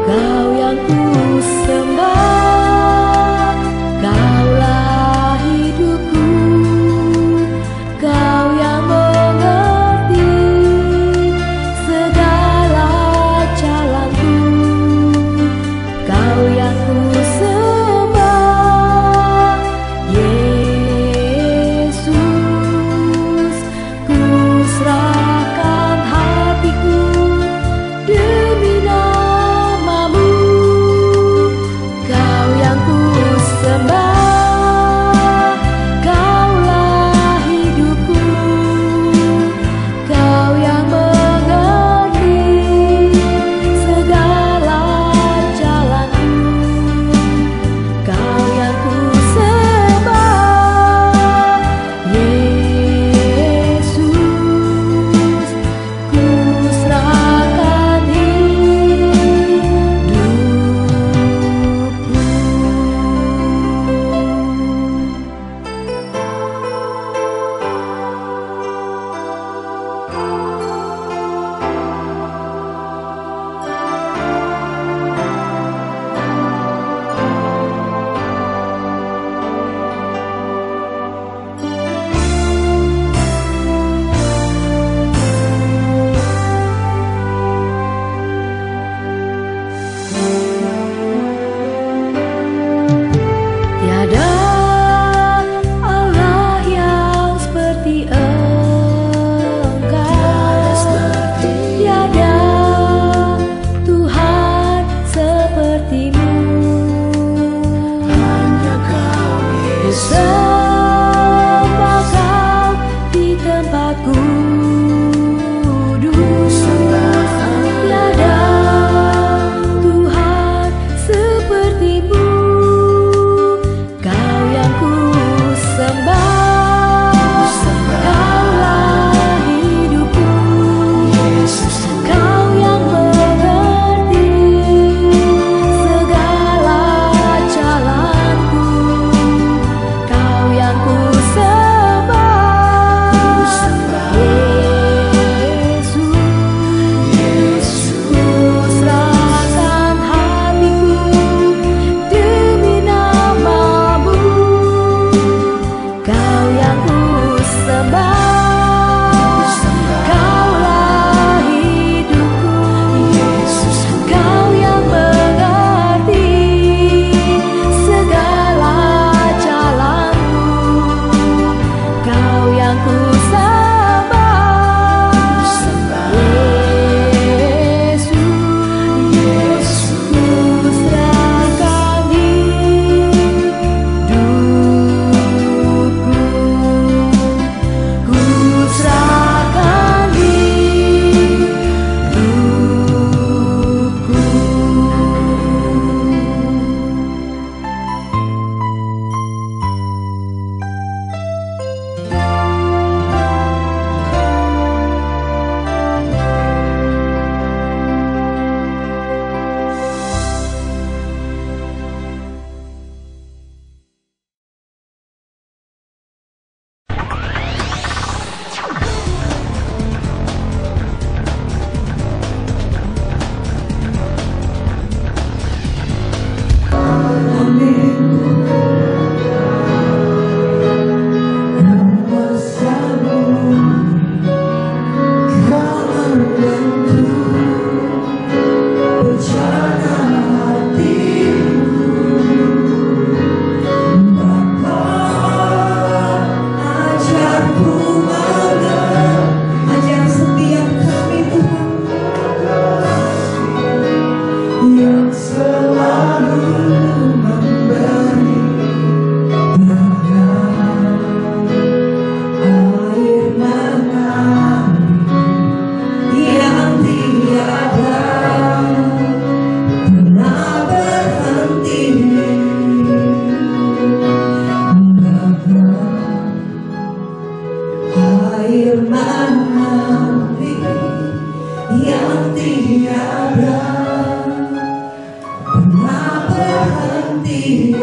Kau yang ku sembah, Kaulah hidupku, Kau yang mengerti segala jalanku. Kau yang ku sembah, Yesus. Ku serahkan hatiku demi namamu. Kau yang ku sembah, Kaulah hidupku, Kau yang mengerti segala jalanku. Kau yang ku sembah, Yesus. Ku serahkan hidupku. Tiada Allah yang seperti Engkau, tiada Tuhan seperti-Mu. Hanya Kau, Yesus. Sembah Kau di tempat kudus. Tiada Tuhan seperti-Mu. Kau yang ku sembah, Kaulah hidupku, Yesus. Kau yang mengerti segala jalanku. Kau yang ku sembah, Yesus. Ku serahkan hatiku demi namamu. Kau yang ku sembah, Kaulah hidupku, Yesus. Kau yang mengerti segala jalanku. Kau yang ku sembah, Yesus. Ku serahkan hidupku, ku serahkan hidupku. Air manawi yang tiada pernah berhenti,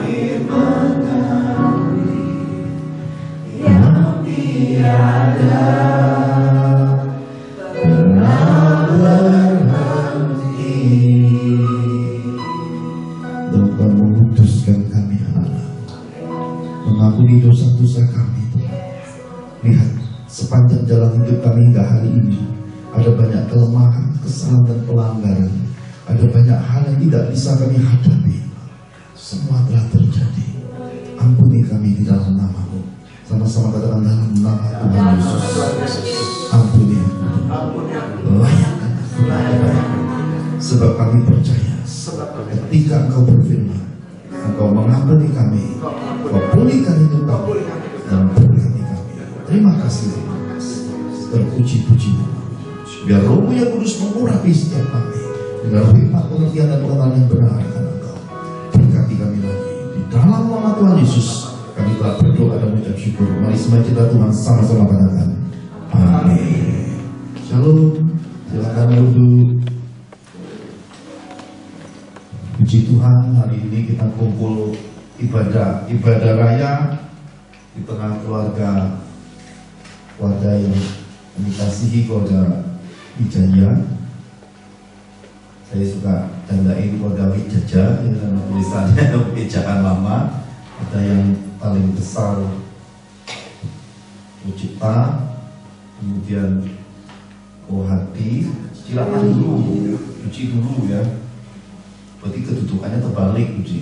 air manawi yang tiada pernah berhenti. Engkau memutuskan kami anak-anak, mengampuni dosa-dosa kami Tuhan. Lihat sepanjang jalan hidup kami hingga hari ini, ada banyak kelemahan, kesalahan dan pelanggaran. Ada banyak hal yang tidak bisa kami hadapi. Semua telah terjadi. Ampuni kami di dalam nama-Mu. Sama-sama katakan dalam nama Tuhan Yesus. Ampuni aku. Layakkan aku. Sebab kami percaya ketika Engkau berfirman, Engkau mengampuni kami, Engkau pulihkan hidup kami, dan berkati kami. Terima kasih. Terpuji-puji. Biar Roh-Mu yang Kudus mengurapi setiap kami dengan hikmat, pengertian dan pengetahuan yang benar akan Engkau. Berkati kami lagi. Di dalam nama Tuhan Yesus kami telah berdoa dan mengucap syukur. Mari semua kita Tuhan sama-sama katakan amin. Shalom. Silakan duduk. Puji Tuhan, hari ini kita kumpul ibadah raya di tengah keluarga yang dikasihi, keluarga Wijaya. Saya suka tandain keluarga Wijaya dengan tulisannya ejaan lama. Ada yang paling besar Ucipta, kemudian Kohati, silakan dulu, Uci dulu ya. Berarti kedudukannya terbalik Uci.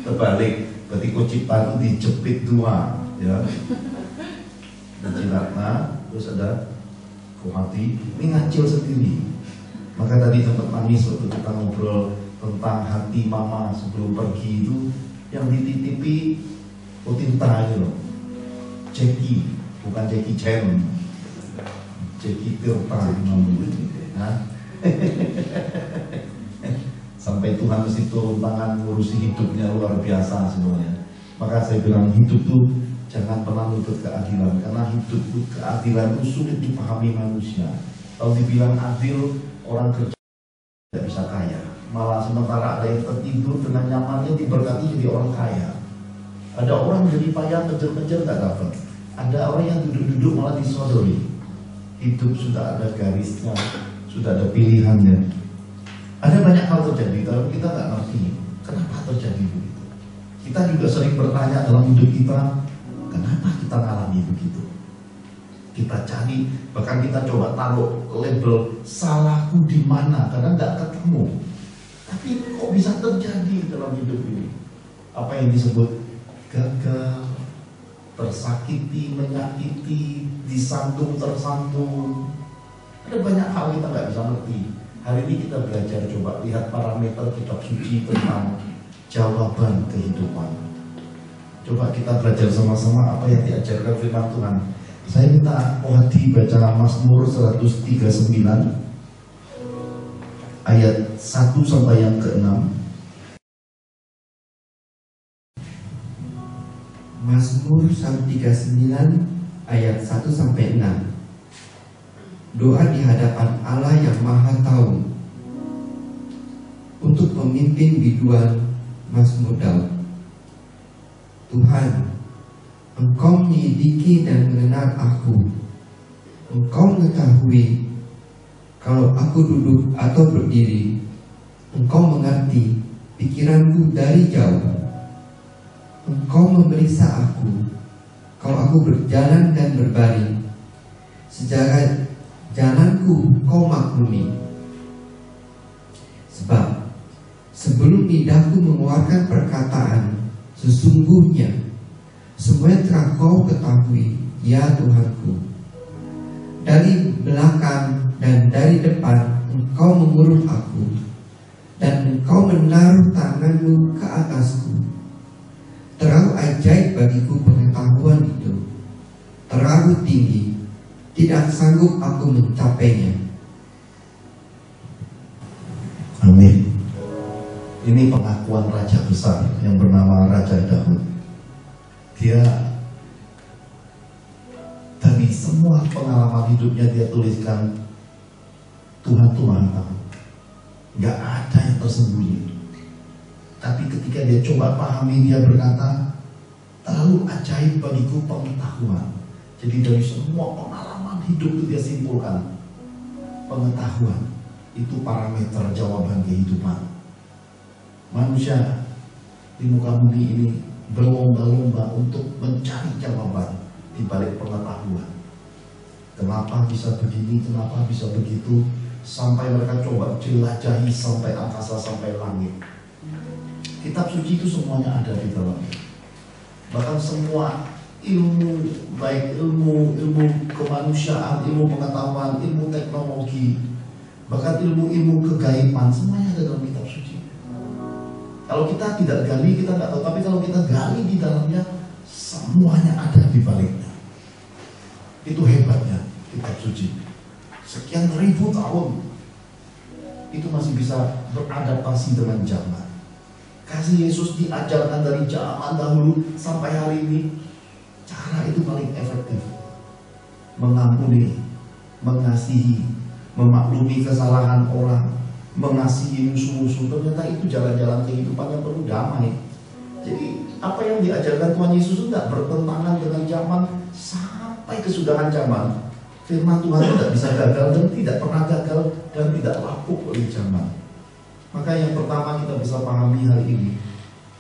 Terbalik, berarti Ucipta itu dijepit dua ya. Cilatna, terus ada Kohati, ini ngacil sendiri. Maka tadi sempat nangis waktu kita ngobrol tentang hati mama sebelum pergi itu, yang dititipi Utinta itu loh, Jackie, bukan Jackie Chan, Jackie Tirta namanya. Sampai Tuhan mesti turun tangan ngurusi hidupnya, luar biasa semuanya. Maka saya bilang hidup tuh jangan pernah nuntut keadilan, karena hidup keadilan itu sulit dipahami manusia. Kalau dibilang adil, orang kerja tidak bisa kaya, malah sementara ada yang tertidur dengan nyamannya diberkati jadi orang kaya. Ada orang jadi payah kejar-kejar nggak dapat. Ada orang yang duduk-duduk malah disodori. Hidup sudah ada garisnya, sudah ada pilihannya. Ada banyak hal terjadi, tapi kita nggak ngerti kenapa terjadi begitu. Kita juga sering bertanya dalam hidup kita, kenapa kita ngalami begitu? Kita cari, bahkan kita coba taruh label salahku di mana, karena nggak ketemu. Tapi kok bisa terjadi dalam hidup ini? Apa yang disebut gagal, tersakiti, menyakiti, disandung, tersantung. Ada banyak hal kita nggak bisa ngerti. Hari ini kita belajar, coba lihat parameter kitab suci tentang jawaban kehidupan. Coba kita belajar sama-sama apa yang diajarkan firman Tuhan. Saya minta Kohati baca Mazmur 139 ayat 1 sampai yang ke-6. Mazmur 139 ayat 1 sampai 6. Doa di hadapan Allah yang Maha Tahu untuk pemimpin biduan Mazmur Daud. Tuhan, Engkau menyelidiki dan mengenal aku. Engkau mengetahui kalau aku duduk atau berdiri. Engkau mengerti pikiranku dari jauh. Engkau memeriksa aku kalau aku berjalan dan berbaring. Segala jalanku Kau maklumi. Sebab sebelum lidahku mengeluarkan perkataan, sesungguhnya semuanya telah Kau ketahui, ya Tuhanku. Dari belakang dan dari depan Engkau mengurung aku, dan Engkau menaruh tangan-Mu ke atasku. Terlalu ajaib bagiku pengetahuan itu, terlalu tinggi, tidak sanggup aku mencapainya. Amin. Ini pengakuan raja besar yang bernama Raja Daud. Dia dari semua pengalaman hidupnya dia tuliskan, Tuhan tuh Maha Tahu, nggak ada yang tersembunyi. Tapi ketika dia coba pahami, dia berkata, terlalu Lalu ajaib bagiku pengetahuan. Jadi dari semua pengalaman hidup itu dia simpulkan pengetahuan itu parameter jawaban kehidupan. Manusia di muka bumi ini berlomba-lomba untuk mencari jawaban di balik pengetahuan. Kenapa bisa begini, kenapa bisa begitu, sampai mereka coba jelajahi sampai angkasa, sampai langit. Kitab suci itu semuanya ada di dalamnya. Bahkan semua ilmu, baik ilmu kemanusiaan, ilmu pengetahuan, ilmu teknologi, bahkan ilmu kegaiban, semuanya ada dalam kitab suci. Kalau kita tidak gali, kita nggak tahu. Tapi kalau kita gali di dalamnya, semuanya ada di baliknya. Itu hebatnya kitab suci. Sekian ribu tahun itu masih bisa beradaptasi dengan zaman. Kasih Yesus diajarkan dari zaman dahulu sampai hari ini. Cara itu paling efektif. Mengampuni, mengasihi, memaklumi kesalahan orang, mengasihi musuh-musuh. Ternyata itu jalan-jalan kehidupan yang penuh damai. Jadi apa yang diajarkan Tuhan Yesus itu tidak bertentangan dengan zaman sampai kesudahan zaman. Firman Tuhan tidak bisa gagal dan tidak pernah gagal dan tidak lapuk oleh zaman. Maka yang pertama kita bisa pahami hari ini,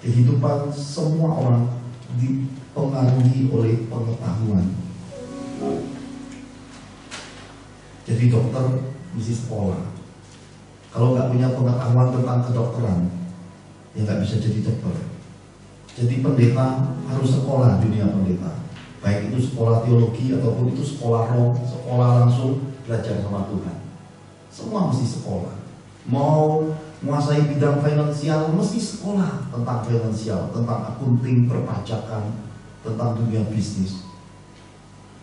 kehidupan semua orang dipengaruhi oleh pengetahuan. Jadi dokter mesti sekolah. Kalau nggak punya pengetahuan tentang kedokteran, ya nggak bisa jadi dokter. Jadi pendeta harus sekolah, dunia pendeta. Baik itu sekolah teologi ataupun itu sekolah roh, sekolah langsung belajar sama Tuhan. Semua mesti sekolah. Mau menguasai bidang finansial, mesti sekolah tentang finansial, tentang akunting, perpajakan, tentang dunia bisnis.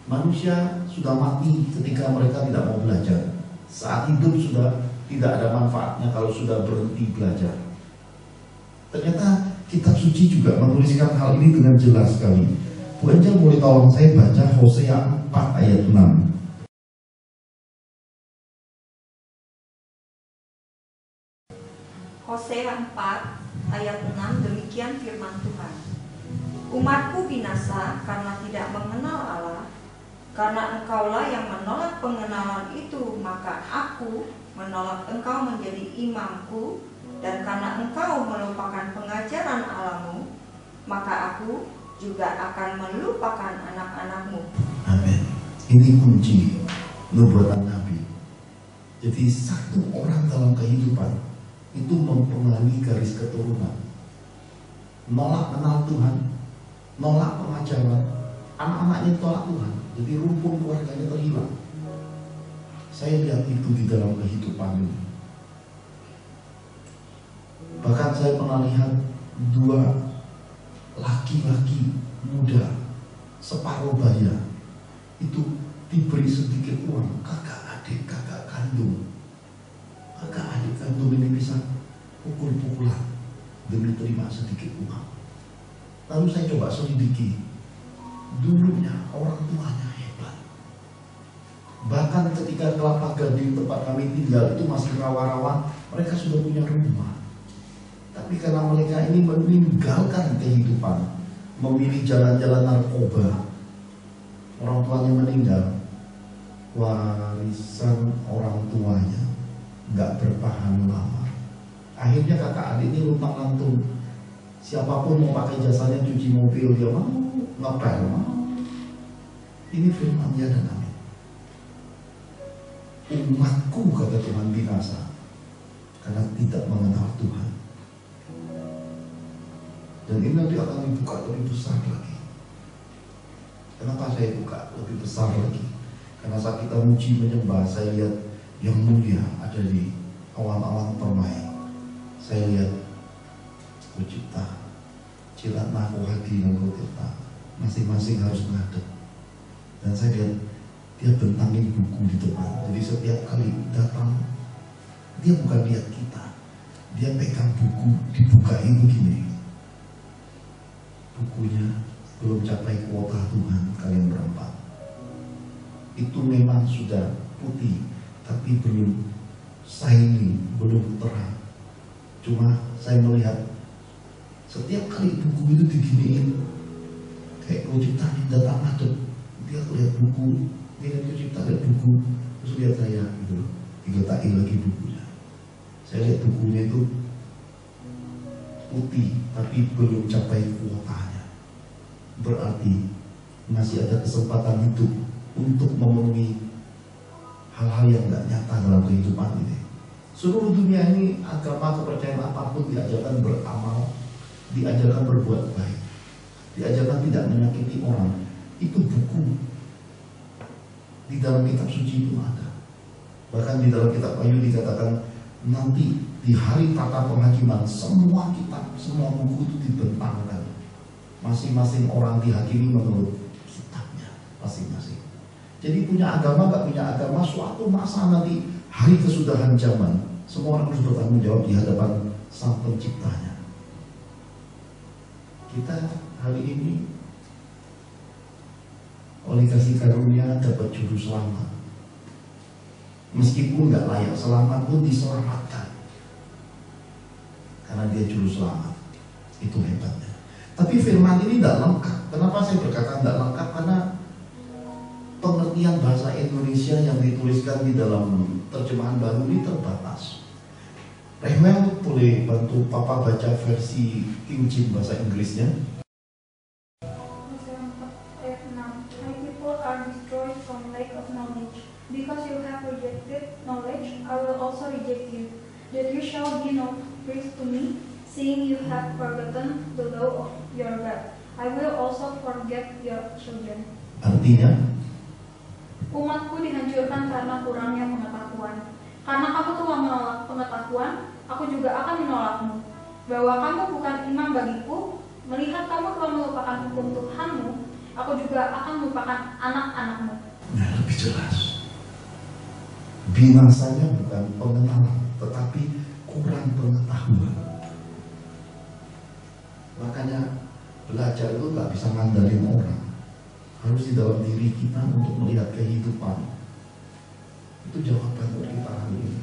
Manusia sudah mati ketika mereka tidak mau belajar. Saat hidup sudah tidak ada manfaatnya kalau sudah berhenti belajar. Ternyata kitab suci juga menuliskan hal ini dengan jelas sekali. Bu Angel boleh tolong saya baca Hosea 4 ayat 6. Hosea 4 ayat 6, demikian firman Tuhan. Umatku binasa karena tidak mengenal Allah. Karena engkaulah yang menolak pengenalan itu, maka aku menolak engkau menjadi imamku. Dan karena engkau melupakan pengajaran Allahmu, maka aku juga akan melupakan anak-anakmu. Amin. Ini kunci nubuatan Nabi. Jadi satu orang dalam kehidupan itu mempengaruhi garis keturunan. Nolak kenal Tuhan, nolak pengajaran, anak-anaknya tolak Tuhan. Jadi rumpun keluarganya terhilang. Saya lihat itu di dalam kehidupan ini. Bahkan saya pernah lihat 2 laki-laki muda separuh baya itu diberi sedikit uang, kakak adik, kakak kandung. Kakak adik kandung ini bisa pukul-pukulan demi terima sedikit uang. Lalu saya coba selidiki, dulunya orang tuanya hebat. Bahkan ketika Kelapa Gading tempat kami tinggal itu masih rawa-rawa, mereka sudah punya rumah. Tapi karena mereka ini meninggalkan kehidupan, memilih jalan-jalan narkoba, orang tuanya meninggal, warisan orang tuanya nggak bertahan lama. Akhirnya kakak adik ini luntang-lantung. Siapapun mau pakai jasanya cuci mobil, dia mau, ngepel mau. Ini firman dia dan amin. Umatku, kata Tuhan, binasa karena tidak mengenal Tuhan. Dan ini nanti akan dibuka lebih besar lagi. Kenapa saya buka lebih besar lagi? Karena saat kita muji menyembah, saya lihat yang mulia ada di awan-awan permai. Saya lihat Kucipta, Cilat Naku Hadi dan Kucipta, masing-masing harus menghadap. Dan saya lihat dia bentangin buku di depan. Jadi setiap kali datang, dia bukan lihat kita, dia pegang buku, dibukain begini. Bukunya belum capai kuota Tuhan, kalian berempat. Itu memang sudah putih, tapi belum shining, belum terang. Cuma saya melihat setiap kali buku itu diginiin, Pencipta ini datang ngadep, dia lihat buku, dia lihat Pencipta lihat buku, terus lihat saya gitu, diletakkan lagi bukunya. Saya lihat bukunya itu putih, tapi belum capai kuotanya. Berarti masih ada kesempatan hidup untuk memenuhi hal-hal yang nggak nyata dalam kehidupan ini. Seluruh dunia ini, agama kepercayaan apapun diajarkan beramal, diajarkan berbuat baik, diajarkan tidak menyakiti orang. Itu buku di dalam kitab suci itu ada. Bahkan di dalam kitab Wahyu dikatakan nanti di hari tata penghakiman semua kitab, semua buku itu dibentangkan. Masing-masing orang dihakimi menurut kitabnya masing-masing. Jadi punya agama gak punya agama, suatu masa nanti hari kesudahan zaman semua orang harus bertanggung jawab di hadapan Sang Penciptanya. Kita hari ini oleh kasih karunia dapat juru selamat. Meskipun nggak layak selamat pun diselamatkan karena dia juru selamat. Itu hebatnya. Tapi firman ini tidak lengkap. Kenapa saya berkata tidak lengkap? Karena pengertian bahasa Indonesia yang dituliskan di dalam terjemahan baru ini terbatas. Rehmel boleh bantu Papa baca versi King James bahasa Inggrisnya. Ayat 6. My people are destroyed from lack of knowledge. Because you have rejected knowledge, I will also reject you. That you shall be no priest to me, seeing you have forgotten the law of your God. I will also forget your children. Artinya, umatku dihancurkan karena kurangnya pengetahuan. Karena kamu telah menolak pengetahuan, aku juga akan menolakmu. Bahwa kamu bukan imam bagiku, melihat kamu telah melupakan hukum Tuhanmu, aku juga akan melupakan anak-anakmu. Nah, lebih jelas. Binasanya bukan pengenalan, tetapi kurang pengetahuan. Makanya belajar itu nggak bisa ngandalin orang, harus di dalam diri kita untuk melihat kehidupan. Itu jawaban buat kita hari ini.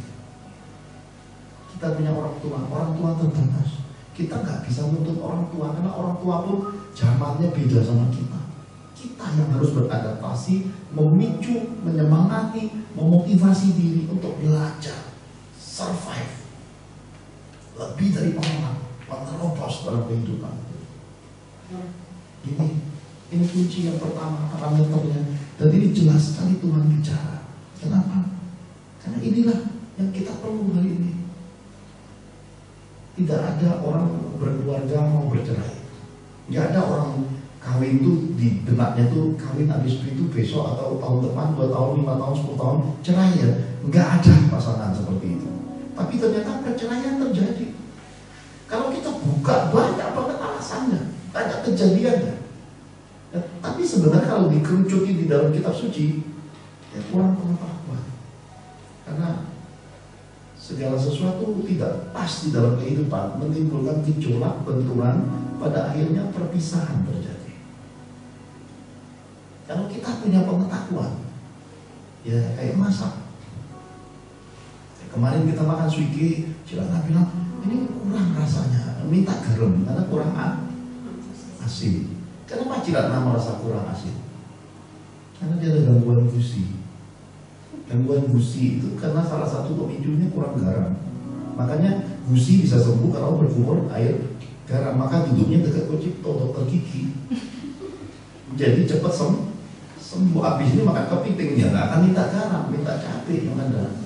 Kita punya orang tua terbatas. Kita nggak bisa menuntut orang tua karena orang tua pun zamannya beda sama kita. Kita yang harus beradaptasi, memicu, menyemangati, memotivasi diri untuk belajar, survive, lebih dari pengenalan, menerobos dalam kehidupan. Ini kunci yang pertama, parameternya. Dan ini jelas sekali Tuhan bicara. Kenapa? Karena inilah yang kita perlu hari ini. Tidak ada orang berkeluarga mau bercerai. Tidak ada orang kawin itu di benaknya tuh kawin habis itu besok atau tahun depan, 2 tahun, 5 tahun, 10 tahun cerai ya. Nggak ada pasangan seperti itu. Tapi ternyata perceraian terjadi. Kalau kita buka banyak banget alasannya, banyak kejadiannya. Tapi sebenarnya kalau dikerucuti di dalam kitab suci, ya kurang pengetahuan. Karena segala sesuatu tidak pas di dalam kehidupan, menimbulkan gejolak, benturan, pada akhirnya perpisahan terjadi. Kalau kita punya pengetahuan, ya kayak masak. Kemarin kita makan suike, Cilana bilang, ini kurang rasanya, minta garam, karena kurang asin. Kenapa Cilana merasa kurang asin? Karena dia ada gangguan gusi. Gangguan gusi itu karena salah satu pemicunya kurang garam. Makanya gusi bisa sembuh kalau berkumur air garam. Maka duduknya dekat Kocipto, dokter gigi. Jadi cepat sembuh. Habis ini makan kepiting, dia nggak akan minta garam, minta cabai yang ada.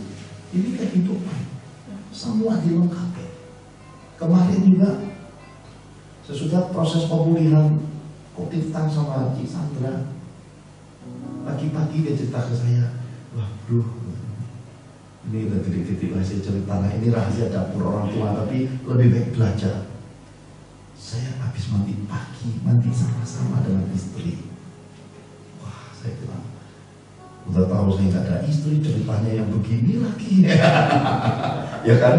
Ini kehidupan, semua dilengkapi. Kemarin juga sesudah proses pemulihan Kotirtan sama Cik Sandra, pagi-pagi dia cerita ke saya, wah bro, ini udah titik-titik lah saya cerita lah, ini rahasia dapur orang tua, tapi lebih baik belajar. Saya habis mandi pagi, mandi sama-sama dengan istri. Wah, saya bilang, udah tahu saya nggak ada istri, ceritanya yang begini lagi. Ya kan?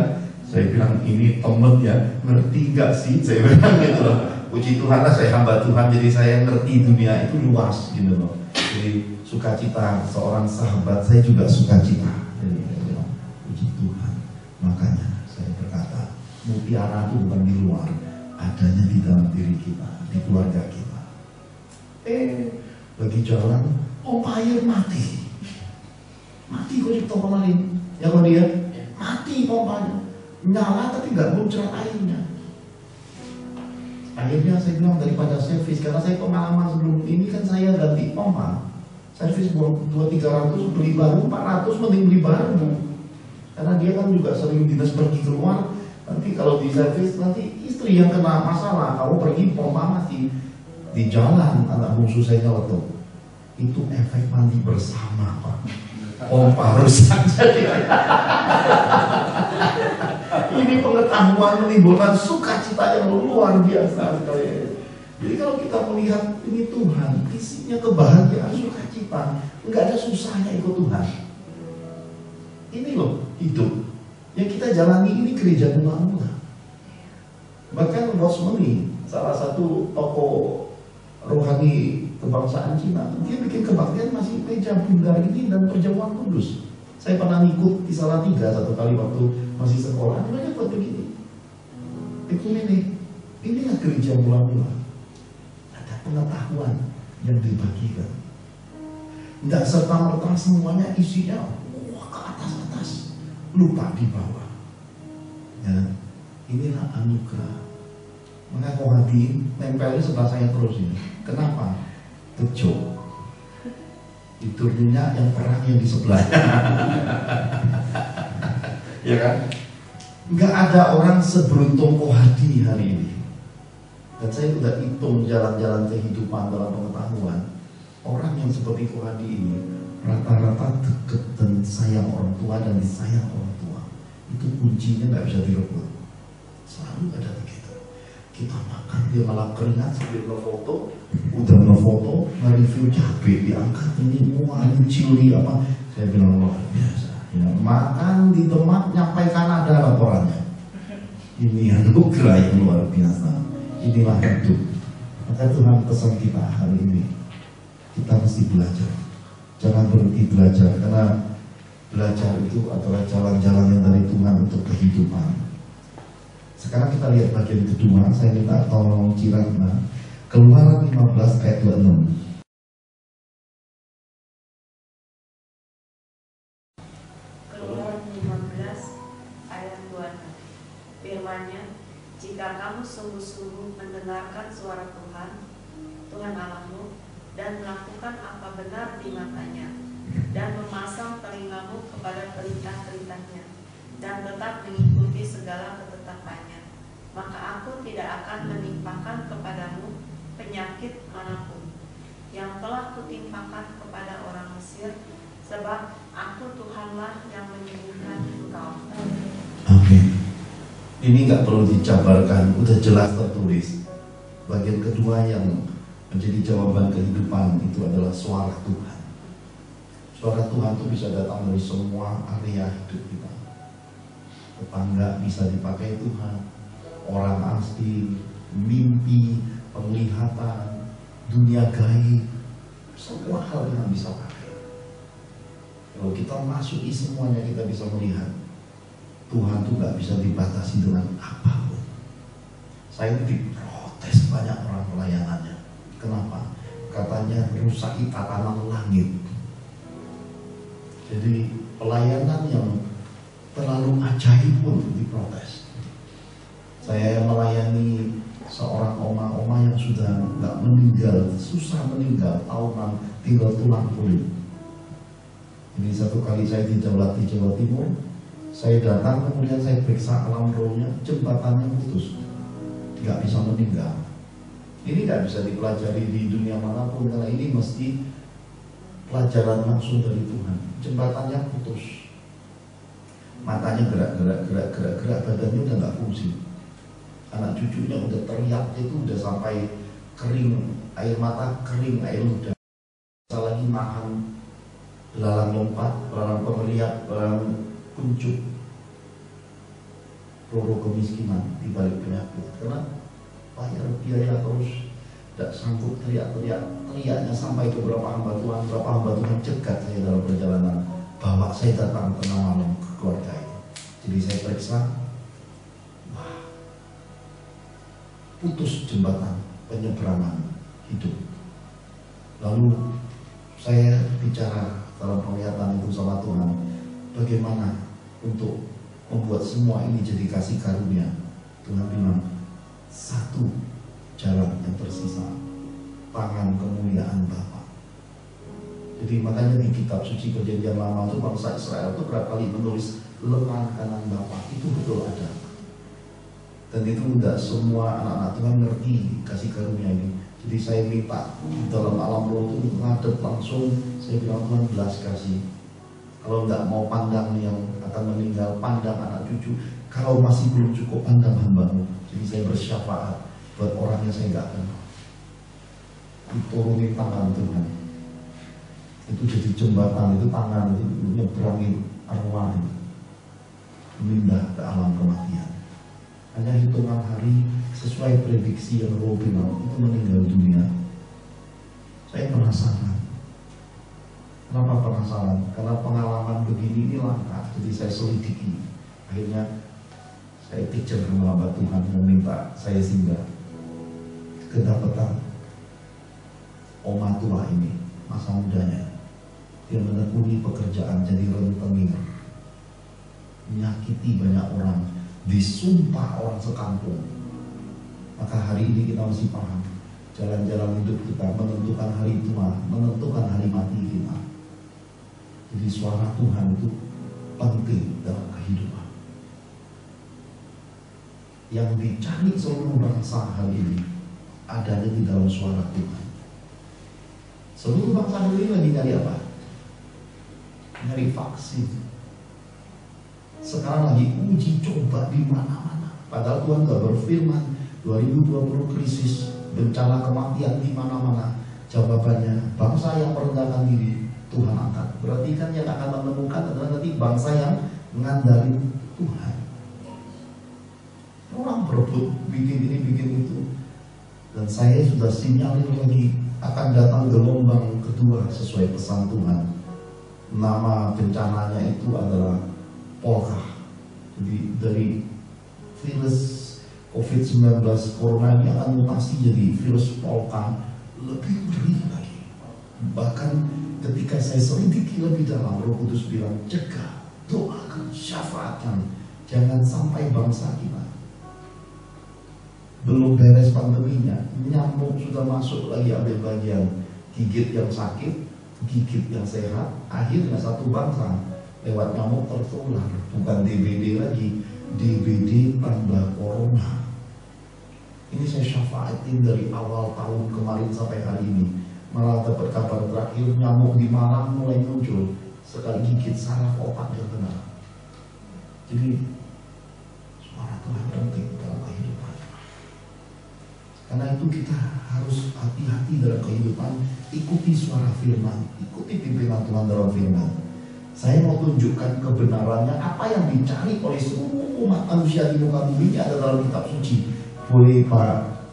Saya bilang, ini temen ya, ngerti nggak sih? Saya bilang gitu loh. Puji Tuhan lah, saya hamba Tuhan, jadi saya ngerti dunia itu luas gitu loh. Jadi sukacita seorang sahabat, saya juga sukacita. Jadi saya bilang, puji Tuhan. Makanya saya berkata, mutiara itu bukan di luar, adanya di dalam diri kita, di keluarga kita. Lagi jalan, pompa air mati kok di toko kemarin. Ya kok dia mati pompanya, nyala tapi nggak muncrat airnya. Akhirnya saya bilang daripada servis, karena saya pengalaman sebelum ini kan saya ganti pompa, servis 200-300, beli baru 400, mending beli baru. Karena dia kan juga sering dinas pergi keluar, nanti kalau di servis nanti istri yang kena masalah, kamu pergi pompa mati di jalan, anak bungsu saya nyeletuk. Itu efek mandi bersama, Pak. Pompa rusak jadi. Ini pengetahuan menimbulkan sukacita yang luar biasa sekali. Jadi kalau kita melihat ini Tuhan, isinya kebahagiaan, sukacita, nggak ada susahnya ikut Tuhan. Ini loh hidup yang kita jalani, ini gereja mula-mula. Bahkan Rosmani, salah satu tokoh rohani kebangsaan Cina, dia bikin kebaktian masih meja bundar ini dan perjamuan kudus. Saya pernah ngikut di Salatiga satu kali waktu masih sekolah, banyak buat begini. Inilah gereja mula-mula. Ada pengetahuan yang dibagikan. Tidak serta-merta semuanya isinya ke atas, lupa di bawah. Ya, inilah anugerah. Maka kau hati nempelnya sebelah saya terus ini. Kenapa? Tejo. Tidurnya yang perang yang di sebelahnya. Ya kan? Nggak ada orang seberuntung Kohadi hari ini. Dan saya sudah hitung jalan-jalan kehidupan dalam pengetahuan. Orang yang seperti Kohadi ini rata-rata deket dan sayang orang tua dan disayang orang tua. Itu kuncinya nggak bisa direbut. Selalu ada begitu. Kita makan dia malah keringat sambil ngefoto, udah ngefoto, nge-review cabai diangkat ini ini cili apa. Saya bilang luar biasa. Ya, makan di tempat nyampai Kanada laporannya. Ini anugerah yang luar biasa. Inilah hidup. Maka Tuhan pesan kita hari ini, kita mesti belajar. Jangan berhenti belajar, karena belajar itu adalah jalan-jalan yang dari Tuhan untuk kehidupan. Sekarang kita lihat bagian kedua. Saya minta tolong Ciratna, Keluaran 15 ayat 26. Keluaran 15 ayat 26. Firman-Nya, jika kamu sungguh-sungguh mendengarkan suara Tuhan Allahmu, dan melakukan apa benar di matanya, dan memasang telingamu kepada perintah-perintahnya, dan tetap mengikuti segala ketetapannya, maka aku tidak akan menimpakan kepadamu penyakit manapun yang telah kutimpakan kepada orang Mesir, sebab aku Tuhanlah yang menyembuhkan engkau. Amin. Ini nggak perlu dijabarkan, udah jelas tertulis. Bagian kedua yang menjadi jawaban kehidupan itu adalah suara Tuhan. Suara Tuhan itu bisa datang dari semua area hidup kita. Tetangga bisa dipakai Tuhan, orang asli, mimpi, penglihatan, dunia gaib, semua hal yang bisa pakai. Kalau kita masuki semuanya, kita bisa melihat Tuhan itu gak bisa dibatasi dengan apapun. Saya diprotes banyak orang pelayanannya. Kenapa? Katanya rusaki tatanan langit. Jadi pelayanan yang terlalu ajaib pun diprotes. Saya melayani seorang oma-oma yang sudah nggak meninggal, susah meninggal, tahunan tinggal tulang kulit. Jadi satu kali saya di Jawa Timur, saya datang kemudian saya periksa alam rohnya, jembatannya putus, nggak bisa meninggal. Ini nggak bisa dipelajari di dunia manapun, karena ini mesti pelajaran langsung dari Tuhan. Jembatannya putus, matanya gerak-gerak, badannya udah nggak fungsi. Anak cucunya udah teriak, itu udah sampai kering, air mata kering, air ludah. Bisa lagi nahan belalang lompat, belalang pemelihat, belalang kuncup. Roro kemiskinan di balik penyakit, karena bayar biaya terus, tidak sanggup teriaknya sampai ke beberapa hamba Tuhan cegat saya dalam perjalanan, bawa saya datang tengah malam ke keluarga itu. Jadi saya periksa, wah, putus jembatan penyeberangan hidup. Lalu saya bicara dalam penglihatan itu sama Tuhan, bagaimana untuk membuat semua ini jadi kasih karunia. Tuhan bilang, satu jalan yang tersisa, tangan kemuliaan Bapa. Jadi makanya di kitab suci Perjanjian Lama itu bangsa Israel itu berapa kali menulis lengan kanan Bapa, itu betul ada. Dan itu tidak semua anak-anak Tuhan ngerti kasih karunia ini. Jadi saya minta dalam alam roh itu ngadep langsung, saya bilang Tuhan belas kasih. Kalau nggak mau pandang yang akan meninggal, pandang anak cucu. Kalau masih belum cukup, pandang hamba-Mu. Jadi saya bersyafaat buat orang yang saya nggak kenal. Diturunin tangan Tuhan. Itu jadi jembatan, itu tangan, itu nyeberangin arwah itu. Pindah ke alam kematian. Hanya hitungan hari sesuai prediksi yang Roh bilang itu meninggal dunia. Saya penasaran. Kenapa penasaran? Karena pengalaman begini ini langka. Jadi saya selidiki. Akhirnya saya kejar ke hamba Tuhan dan minta saya singgah. Kedapatan oma tua ini, masa mudanya, dia menekuni pekerjaan jadi rentenir, menyakiti banyak orang, disumpah orang sekampung. Maka hari ini kita mesti paham, jalan-jalan hidup kita menentukan hari tua, menentukan hari mati kita. Jadi suara Tuhan itu penting dalam kehidupan. Yang dicari seluruh bangsa hari ini adanya di dalam suara Tuhan. Seluruh bangsa hari ini lagi nyari apa? Nyari vaksin. Sekarang lagi uji coba di mana-mana. Padahal Tuhan sudah berfirman 2020 krisis, bencana kematian di mana-mana. Jawabannya bangsa yang merendahkan diri Tuhan angkat. Berarti kan yang akan menemukan adalah nanti bangsa yang mengandalkan Tuhan. Orang berebut bikin ini bikin itu. Dan saya sudah sinyalir lagi akan datang gelombang kedua sesuai pesan Tuhan. Nama bencananya itu adalah polka. Jadi dari virus COVID-19 corona ini akan mutasi jadi virus polka, lebih ngeri lagi. Bahkan ketika saya selidiki lebih dalam, Roh Kudus bilang, cegah, doakan, syafaatkan, jangan sampai bangsa kita. Belum beres pandeminya, nyamuk sudah masuk lagi ambil bagian, gigit yang sakit, gigit yang sehat, akhirnya satu bangsa lewat nyamuk tertular. Bukan DBD lagi, DBD tambah corona. Ini saya syafaatin dari awal tahun kemarin sampai hari ini. Malah dapat kabar terakhir nyamuk di Malang mulai muncul. Sekali gigit saraf otak yang kena. Jadi suara Tuhan penting dalam kehidupan. Karena itu kita harus hati-hati dalam kehidupan. Ikuti suara firman, ikuti pimpinan Tuhan dalam firman. Saya mau tunjukkan kebenarannya, apa yang dicari oleh seluruh umat manusia di muka bumi ini ada dalam kitab suci. Boleh Pak,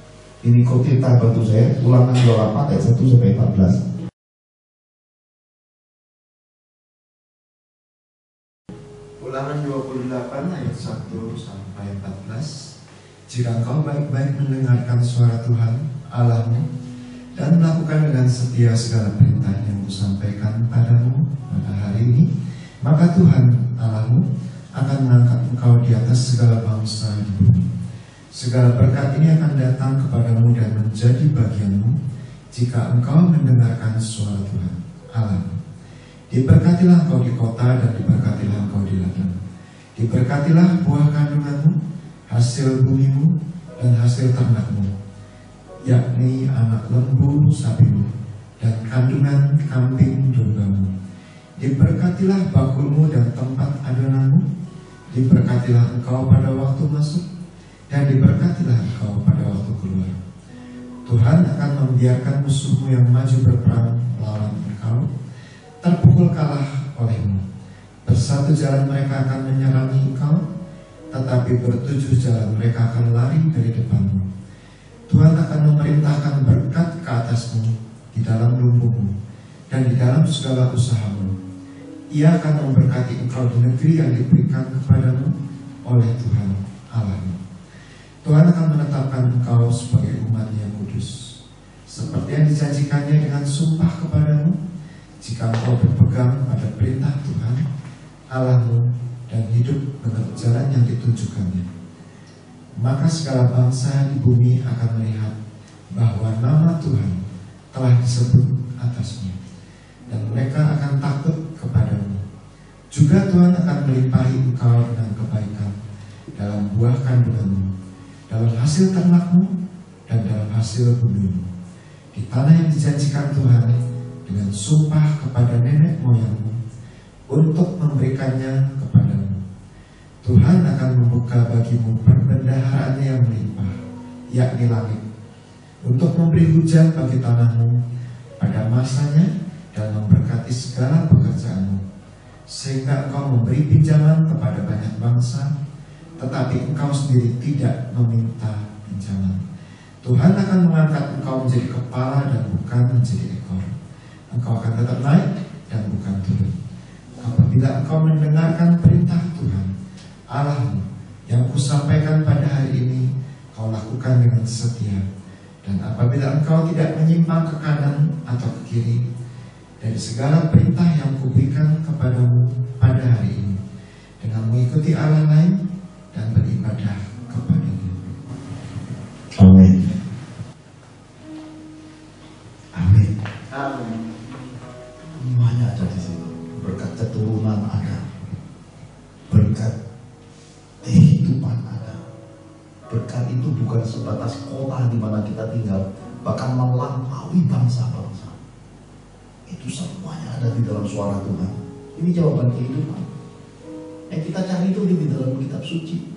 ini Kotita bantu saya, Ulangan 28 ayat 1 sampai 14. Ulangan 28 ayat 1 sampai 14. Jika engkau baik-baik mendengarkan suara Tuhan Allahmu dan melakukan dengan setia segala perintah yang kusampaikan padamu pada hari ini, maka Tuhan Allahmu akan mengangkat engkau di atas segala bangsa di bumi. Segala berkat ini akan datang kepadamu dan menjadi bagianmu jika engkau mendengarkan suara Tuhan Allahmu. Diberkatilah engkau di kota dan diberkatilah engkau di ladang. Diberkatilah buah kandunganmu, hasil bumimu dan hasil ternakmu, yakni anak lembu sapimu dan kandungan kambing dombamu. Diberkatilah bakulmu dan tempat adonanmu. Diberkatilah engkau pada waktu masuk dan diberkatilah engkau pada waktu keluar. Tuhan akan membiarkan musuhmu yang maju berperang melawan engkau terpukul kalah olehmu. Bersatu jalan mereka akan menyerangi engkau, tetapi bertujuh jalan mereka akan lari dari depanmu. Tuhan akan memerintahkan berkat ke atasmu di dalam lumbungmu dan di dalam segala usahamu. Ia akan memberkati engkau di negeri yang diberikan kepadamu oleh Tuhan Allahmu. Tuhan akan menetapkan engkau sebagai umat yang kudus, seperti yang dijanjikannya dengan sumpah kepadamu, jika engkau berpegang pada perintah Tuhan Allahmu dan hidup menurut jalan yang ditunjukkannya. Maka segala bangsa di bumi akan melihat bahwa nama Tuhan telah disebut atasmu, dan mereka akan takut kepadamu. Juga Tuhan akan melimpahi engkau dengan kebaikan dalam buah kandunganmu, dalam hasil ternakmu, dan dalam hasil bumimu, di tanah yang dijanjikan Tuhan dengan sumpah kepada nenek moyangmu untuk memberikannya kepadamu. Tuhan akan membuka bagimu perbendaharaannya yang melimpah, yakni langit, untuk memberi hujan bagi tanahmu pada masanya dan memberkati segala pekerjaanmu, sehingga engkau memberi pinjaman kepada banyak bangsa, tetapi engkau sendiri tidak meminta pinjaman. Tuhan akan mengangkat engkau menjadi kepala dan bukan menjadi ekor. Engkau akan tetap naik dan bukan turun. Apabila engkau mendengarkan perintah Tuhan Allahmu yang kusampaikan pada hari ini, kau lakukan dengan setia. Dan apabila engkau tidak menyimpang ke kanan atau ke kiri dari segala perintah yang kuberikan kepadamu pada hari ini, dengan mengikuti Allah lain dan beribadah kepadanya. Amin. Amin. Amin. Semuanya ada di situ. Berkat keturunan ada, berkat kehidupan ada. Berkat itu bukan sebatas kota di mana kita tinggal, bahkan melampaui bangsa-bangsa. Itu semuanya ada di dalam suara Tuhan. Ini jawaban kehidupan. Yang kita cari itu di dalam kitab suci.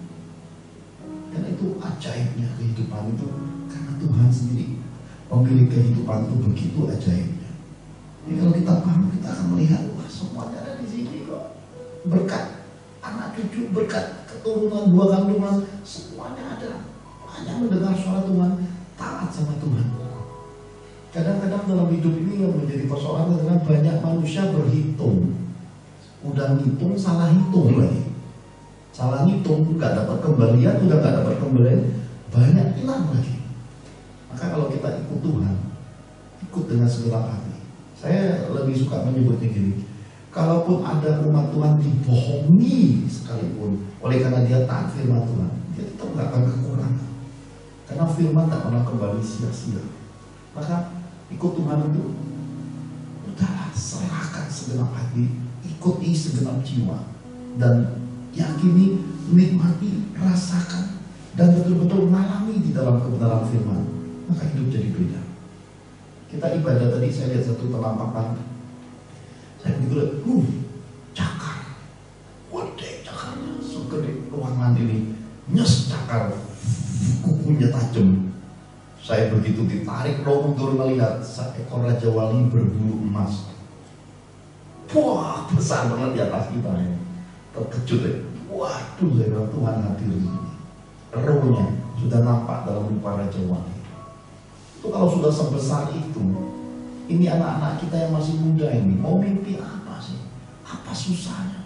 Dan itu ajaibnya kehidupan itu, karena Tuhan sendiri pemilik kehidupan itu begitu ajaibnya. Jadi kalau kita paham, kita akan melihat, wah semuanya ada di sini kok. Berkat anak cucu, berkat keturunan, buah kandungan, semuanya ada. Hanya mendengar suara Tuhan, taat sama Tuhan. Kadang-kadang dalam hidup ini yang menjadi persoalan adalah banyak manusia berhitung. Udah ngitung, salah hitung lagi. Salah ngitung, nggak dapat kembalian, udah nggak dapat kembalian, banyak hilang lagi. Maka kalau kita ikut Tuhan, ikut dengan segenap hati. Saya lebih suka menyebutnya gini, kalaupun ada umat Tuhan dibohongi sekalipun oleh karena dia taat firman Tuhan, dia tetap nggak akan kekurangan. Karena firman tak pernah kembali sia-sia. Maka ikut Tuhan itu, udahlah, serahkan segenap hati, ikuti segenap jiwa, dan yakini, nikmati, rasakan, dan betul-betul mengalami di dalam kebenaran firman. Maka hidup jadi beda. Kita ibadah tadi, saya lihat satu penampakan. Saya begitu lihat, cakar, gede cakarnya, segede ruangan ini, nyes cakar, kukunya tajam. Saya begitu ditarik mundur melihat seekor raja wali berbulu emas. Wah, besar banget di atas kita ya. Terkejut ya. Waduh, saya bilang Tuhan hadir di sini. Rohnya sudah nampak dalam rupa raja wali. Itu kalau sudah sebesar itu, ini anak-anak kita yang masih muda ini mau mimpi apa sih? Apa susahnya?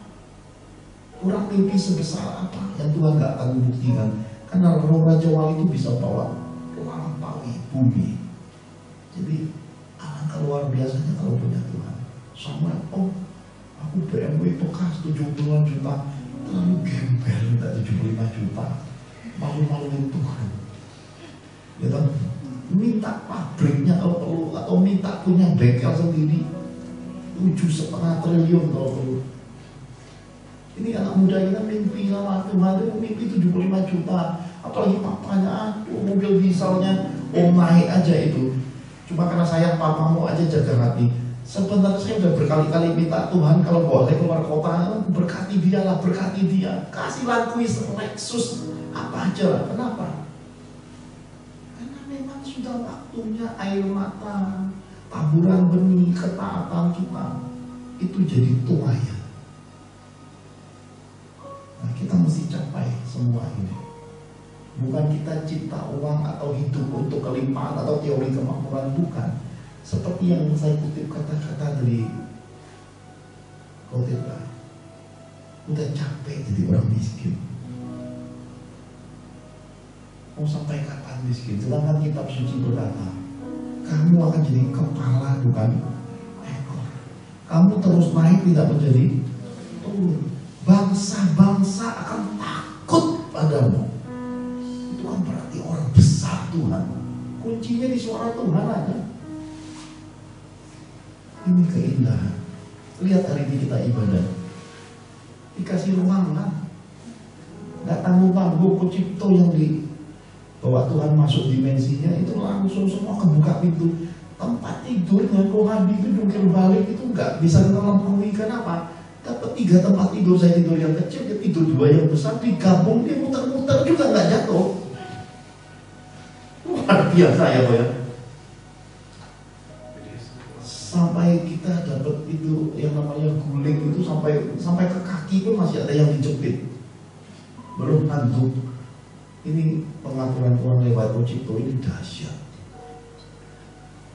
Kurang mimpi sebesar apa yang Tuhan gak akan buktikan? Karena roh raja wali itu bisa bawa melampaui bumi. Jadi alangkah luar biasanya kalau punya Tuhan. Sama, aku BMW bekas 70-an juta, terlalu gembel, minta 75 juta, malu-maluin Tuhan. Ya kan? Minta pabriknya kalau perlu, atau minta punya bengkel sendiri 7,5 triliun kalau perlu. Ini anak muda kita mimpi sama Tuhan itu mimpi 75 juta, apalagi papanya, aduh mobil dieselnya, naik aja itu. Cuma karena sayang papamu aja jaga hati. Sebenarnya saya udah berkali-kali minta Tuhan kalau bawa saya keluar kota, berkati dia lah, berkati dia, kasihlah kuis Lexus apa aja lah. Kenapa? Karena memang sudah waktunya air mata, taburan benih, ketaatan kita itu jadi tuayan. Nah, kita mesti capai semua ini. Bukan kita cipta uang atau hidup untuk kelimpahan atau teori kemakmuran, bukan. Seperti yang saya kutip kata-kata dari khotbah, udah capek jadi orang miskin. Mau sampai kapan miskin? Sedangkan kitab suci berkata, kamu akan jadi kepala bukan ekor. Kamu terus naik tidak menjadi turun. Bangsa-bangsa akan takut padamu. Itu kan berarti orang besar Tuhan. Kuncinya di suara Tuhan aja. Ini keindahan. Lihat hari ini kita ibadah, dikasih ruangan, nggak tanggung-tanggung. Pencipta yang bawa Tuhan masuk dimensinya itu langsung semua kebuka pintu. Tempat tidurnya rohani itu jungkir balik itu nggak bisa melampaui. Kenapa? Dapat 3 tempat tidur, saya tidur yang kecil, dia tidur 2 yang besar, digabung dia muter-muter juga nggak jatuh. Luar biasa ya Pak ya. Sampai kita dapat itu yang namanya guling itu sampai ke kaki pun masih ada yang dijepit. Belum ngantuk. Ini pengaturan Tuhan lewat pencipta ini dahsyat.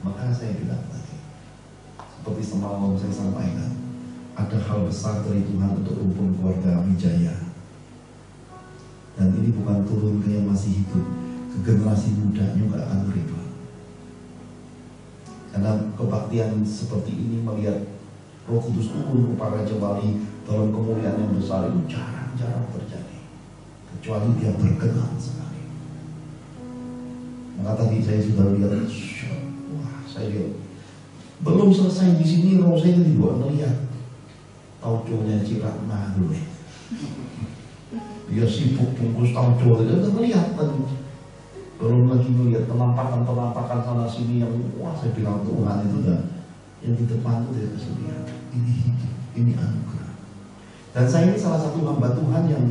Maka saya bilang tadi, seperti semalam saya sampaikan, ada hal besar dari Tuhan untuk rumpun keluarga Wijaya. Dan ini bukan turun ke yang masih hidup, ke generasi muda juga akan terima. Karena kebaktian seperti ini, melihat Roh Kudus turun kepada Raja Wali dalam kemuliaan yang besar itu jarang-jarang terjadi, kecuali dia berkenan sekali. Maka tadi saya sudah lihat, wah saya lihat belum selesai di sini, roh saya juga melihat tauconya Cirat Malu. Dia sibuk bungkus tauco, dia udah melihat tadi. Belum lagi melihat penampakan sana sini yang wah saya bilang Tuhan itu dah yang di depan itu tidak kesedihan. Ini hidup, ini anugerah. Dan saya ini salah satu hamba Tuhan yang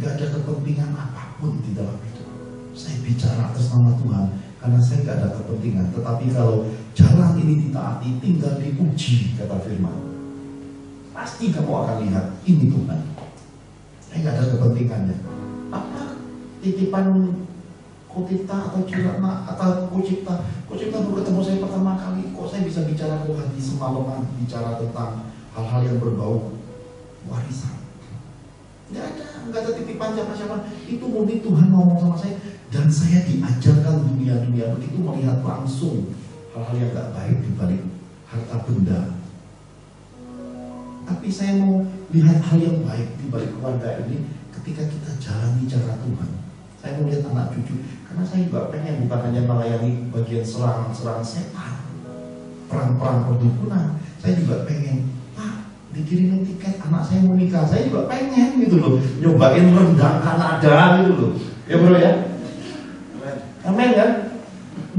gak ada kepentingan apapun di dalam itu. Saya bicara atas nama Tuhan karena saya gak ada kepentingan. Tetapi kalau jalan ini ditaati, tinggal dipuji, kata firman, pasti kamu akan lihat ini Tuhan. Saya gak ada kepentingannya. Apa titipan Kotipta atau Ciratna atau Kucipta baru ketemu saya pertama kali, kok saya bisa bicara ke hati semalaman, bicara tentang hal-hal yang berbau warisan. Nggak ada titipan siapa-siapa. Itu murni Tuhan ngomong sama saya, dan saya diajarkan dunia begitu melihat langsung hal-hal yang gak baik di balik harta benda. Tapi saya mau lihat hal yang baik di balik keluarga ini ketika kita jalani cara Tuhan. Saya mau lihat anak cucu, karena saya juga pengen bukan hanya melayani bagian serang setan, perang perdukunan. Saya juga pengen, Pak, dikirimin tiket anak saya mau nikah. Saya juga pengen gitu loh, nyobain rendang Kanada gitu loh. Ya bro ya, amin kan?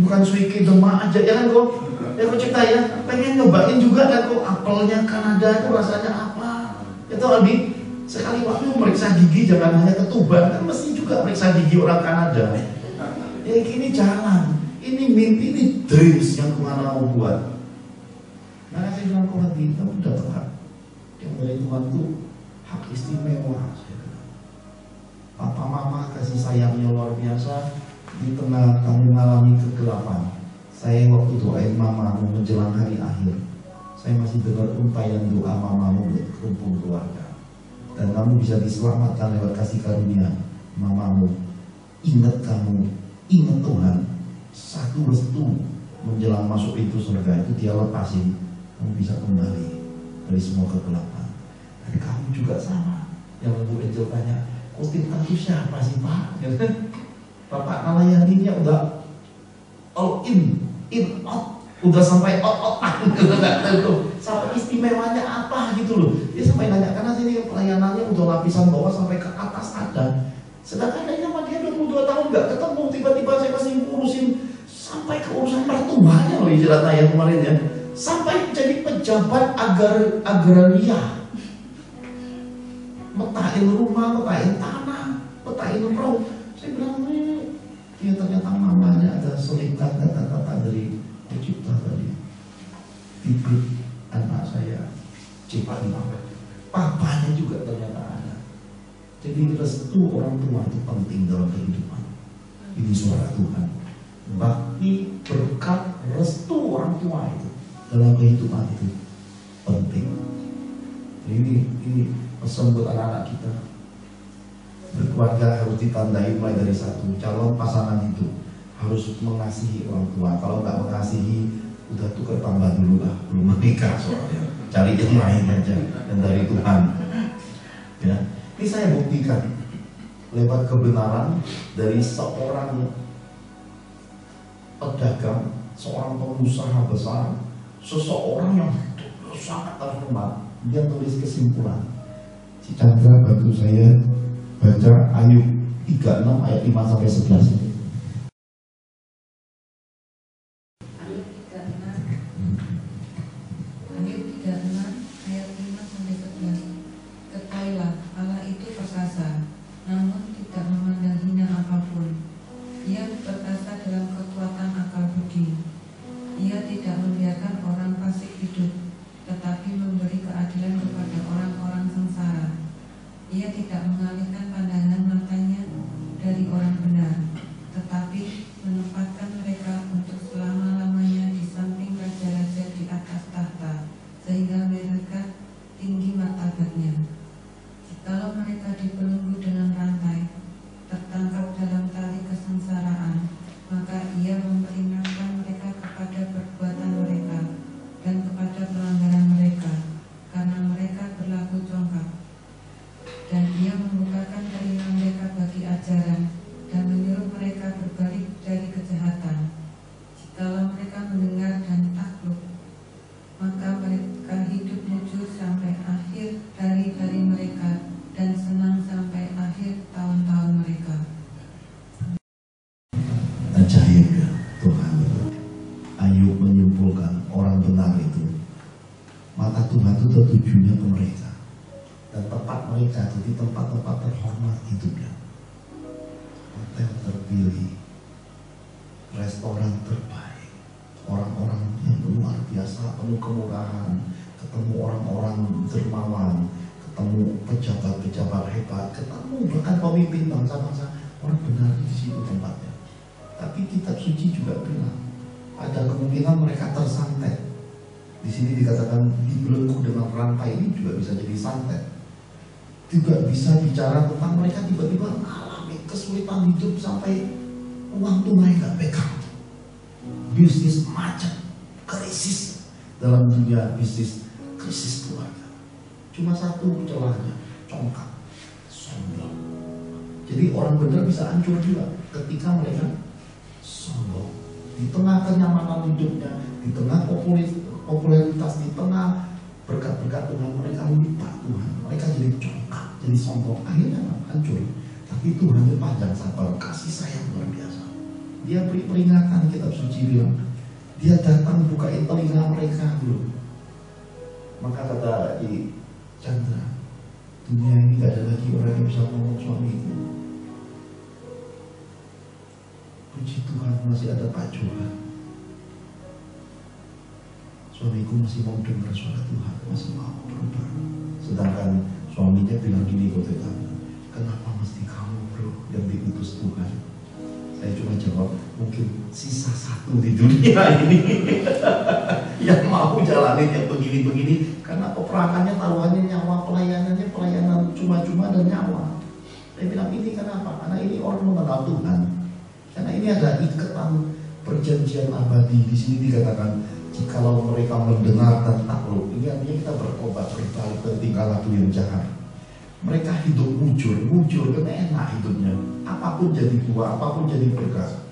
Bukan suiki demak aja ya kan kok? Ya kok cerita ya, pengen nyobain juga kan kok apelnya Kanada itu rasanya apa? Itu Albi. Sekali waktu meriksa gigi jangan hanya ketuban, kan mesti juga meriksa gigi orang Kanada. Ya gini jalan, ini mimpi, ini dreams yang Tuhan mau buat. Nah saya bilang kok hati kamu udah tepat. Yang dari Tuhan itu hak istimewa. Papa mama kasih sayangnya luar biasa. Di tengah kamu mengalami kegelapan, saya waktu doain mamamu menjelang hari akhir, saya masih dengar untayan doa mamamu untuk rumpun keluarga. Dan kamu bisa diselamatkan lewat kasih karunia mamamu. Ingat kamu, ingat Tuhan. Satu restu menjelang masuk pintu surga itu dia lepasin, kamu bisa kembali dari semua kegelapan. Dan kamu juga sama. Yang Bu Angel tanya, Kotipta itu siapa sih Pak? Bapak melayaninya udah all in out, udah sampai out sampai istimewanya apa gitu loh. Dia sampai nanya, karena sini pelayanannya udah lapisan bawah sampai ke atas ada. Sedangkan lainnya sama dia 22 tahun nggak ketemu, tiba-tiba saya masih ngurusin sampai ke urusan mertuanya loh, istilah saya kemarin ya. Sampai jadi pejabat agraria, metahin rumah, metahin tanah, metahin roh. Saya bilang ini, ya ternyata mamanya ada selingkat kata-kata dari Pencipta tadi. Bibit anak saya Cipta papanya juga ternyata ada. Jadi restu orang tua itu penting dalam kehidupan. Ini suara Tuhan. Bakti, berkat, restu orang tua itu dalam kehidupan itu penting. Ini pesan buat anak-anak kita. Berkeluarga harus ditandai mulai dari satu, calon pasangan itu harus mengasihi orang tua. Kalau nggak mengasihi, udah tukar tambah dulu lah, belum menikah soalnya. Cari yang lain aja dan dari Tuhan. Ya, ini saya buktikan lewat kebenaran dari seorang pedagang, seorang pengusaha besar, seseorang yang sangat terhormat. Dia tulis kesimpulan. Si Chandra bantu saya baca Ayub 36 ayat 5 sampai 11 ini. Ayub 36 ayat 5 sampai 11. Ketahuilah, Allah itu perkasa, namun tidak memandang hina apapun. Ia perkasa dalam kekuatan akal budi. Ia tidak membiarkan orang fasik hidup, tetapi memberi keadilan kepada orang-orang sengsara. Ia tidak mengalihkan pandangan matanya dari orang benar, tetapi menempatkan mereka untuk selama-lamanya di samping raja-raja di atas tahta, sehingga mereka tinggi martabatnya. Jikalau mereka dibelenggu dengan rantai, tertangkap dalam tali kesengsaraan, maka ia memperingatkan mereka kepada perbuatan mereka dan kepada pelanggaran mereka, karena mereka berlaku congkak. Dan ia membukakan telinga mereka bagi ajaran dan menyuruh mereka berbalik dari kejahatan. Jikalau mereka mendengar dan takluk, maka mereka hidup mujur sampai akhir hari-hari mereka dan senang sampai akhir tahun-tahun mereka. Ajaib ya Tuhan. Ayub menyimpulkan orang benar itu, mata Tuhan itu tertujunya ke mereka, dan tempat mereka jadi tempat-tempat terhormat hidupnya, hotel terpilih, restoran terbaik, orang-orang yang luar biasa, penuh kemurahan, ketemu orang-orang dermawan, ketemu pejabat-pejabat hebat, ketemu bahkan pemimpin bangsa-bangsa. Orang benar di situ tempatnya. Tapi kitab suci juga bilang ada kemungkinan mereka tersantet. Di sini dikatakan dibelenggu dengan rantai, ini juga bisa jadi santet. Juga bisa bicara tentang mereka tiba-tiba mengalami kesulitan hidup sampai uang tunai nggak pegang, bisnis macet, krisis dalam dunia bisnis, krisis keluarga. Cuma satu celahnya, congkak, sombong. Jadi orang benar bisa hancur juga ketika mereka sombong. Di tengah kenyamanan hidupnya, di tengah popularitas, di tengah berkat-berkat Tuhan, mereka lupa Tuhan. Mereka jadi congkak, jadi sombong, akhirnya hancur. Tapi Tuhan itu panjang sabar, kasih sayang luar biasa. Dia beri peringatan, kitab suci bilang, dia datang bukain telinga mereka dulu. Maka kata Chandra, dunia ini gak ada lagi orang yang bisa ngomong suami itu. Puji Tuhan masih ada Pak Johan. Suamiku masih mau dengar suara Tuhan, masih mau berubah. Sedangkan suaminya bilang gini, kenapa mesti kamu bro yang diutus Tuhan? Saya cuma jawab, mungkin sisa satu di dunia ini yang mau jalanin yang begini-begini, karena peperangannya taruhannya nyawa, pelayanannya pelayanan cuma-cuma dan nyawa. Saya bilang ini kenapa? Karena ini orang mengenal Tuhan. Karena ini ada ikatan perjanjian abadi. Di sini dikatakan, jikalau mereka mendengar dan takluk, ini artinya kita bertobat, berbalik dari tingkah laku yang jahat. Mereka hidup mujur karena enak hidupnya. Apapun jadi buah, apapun jadi berkat.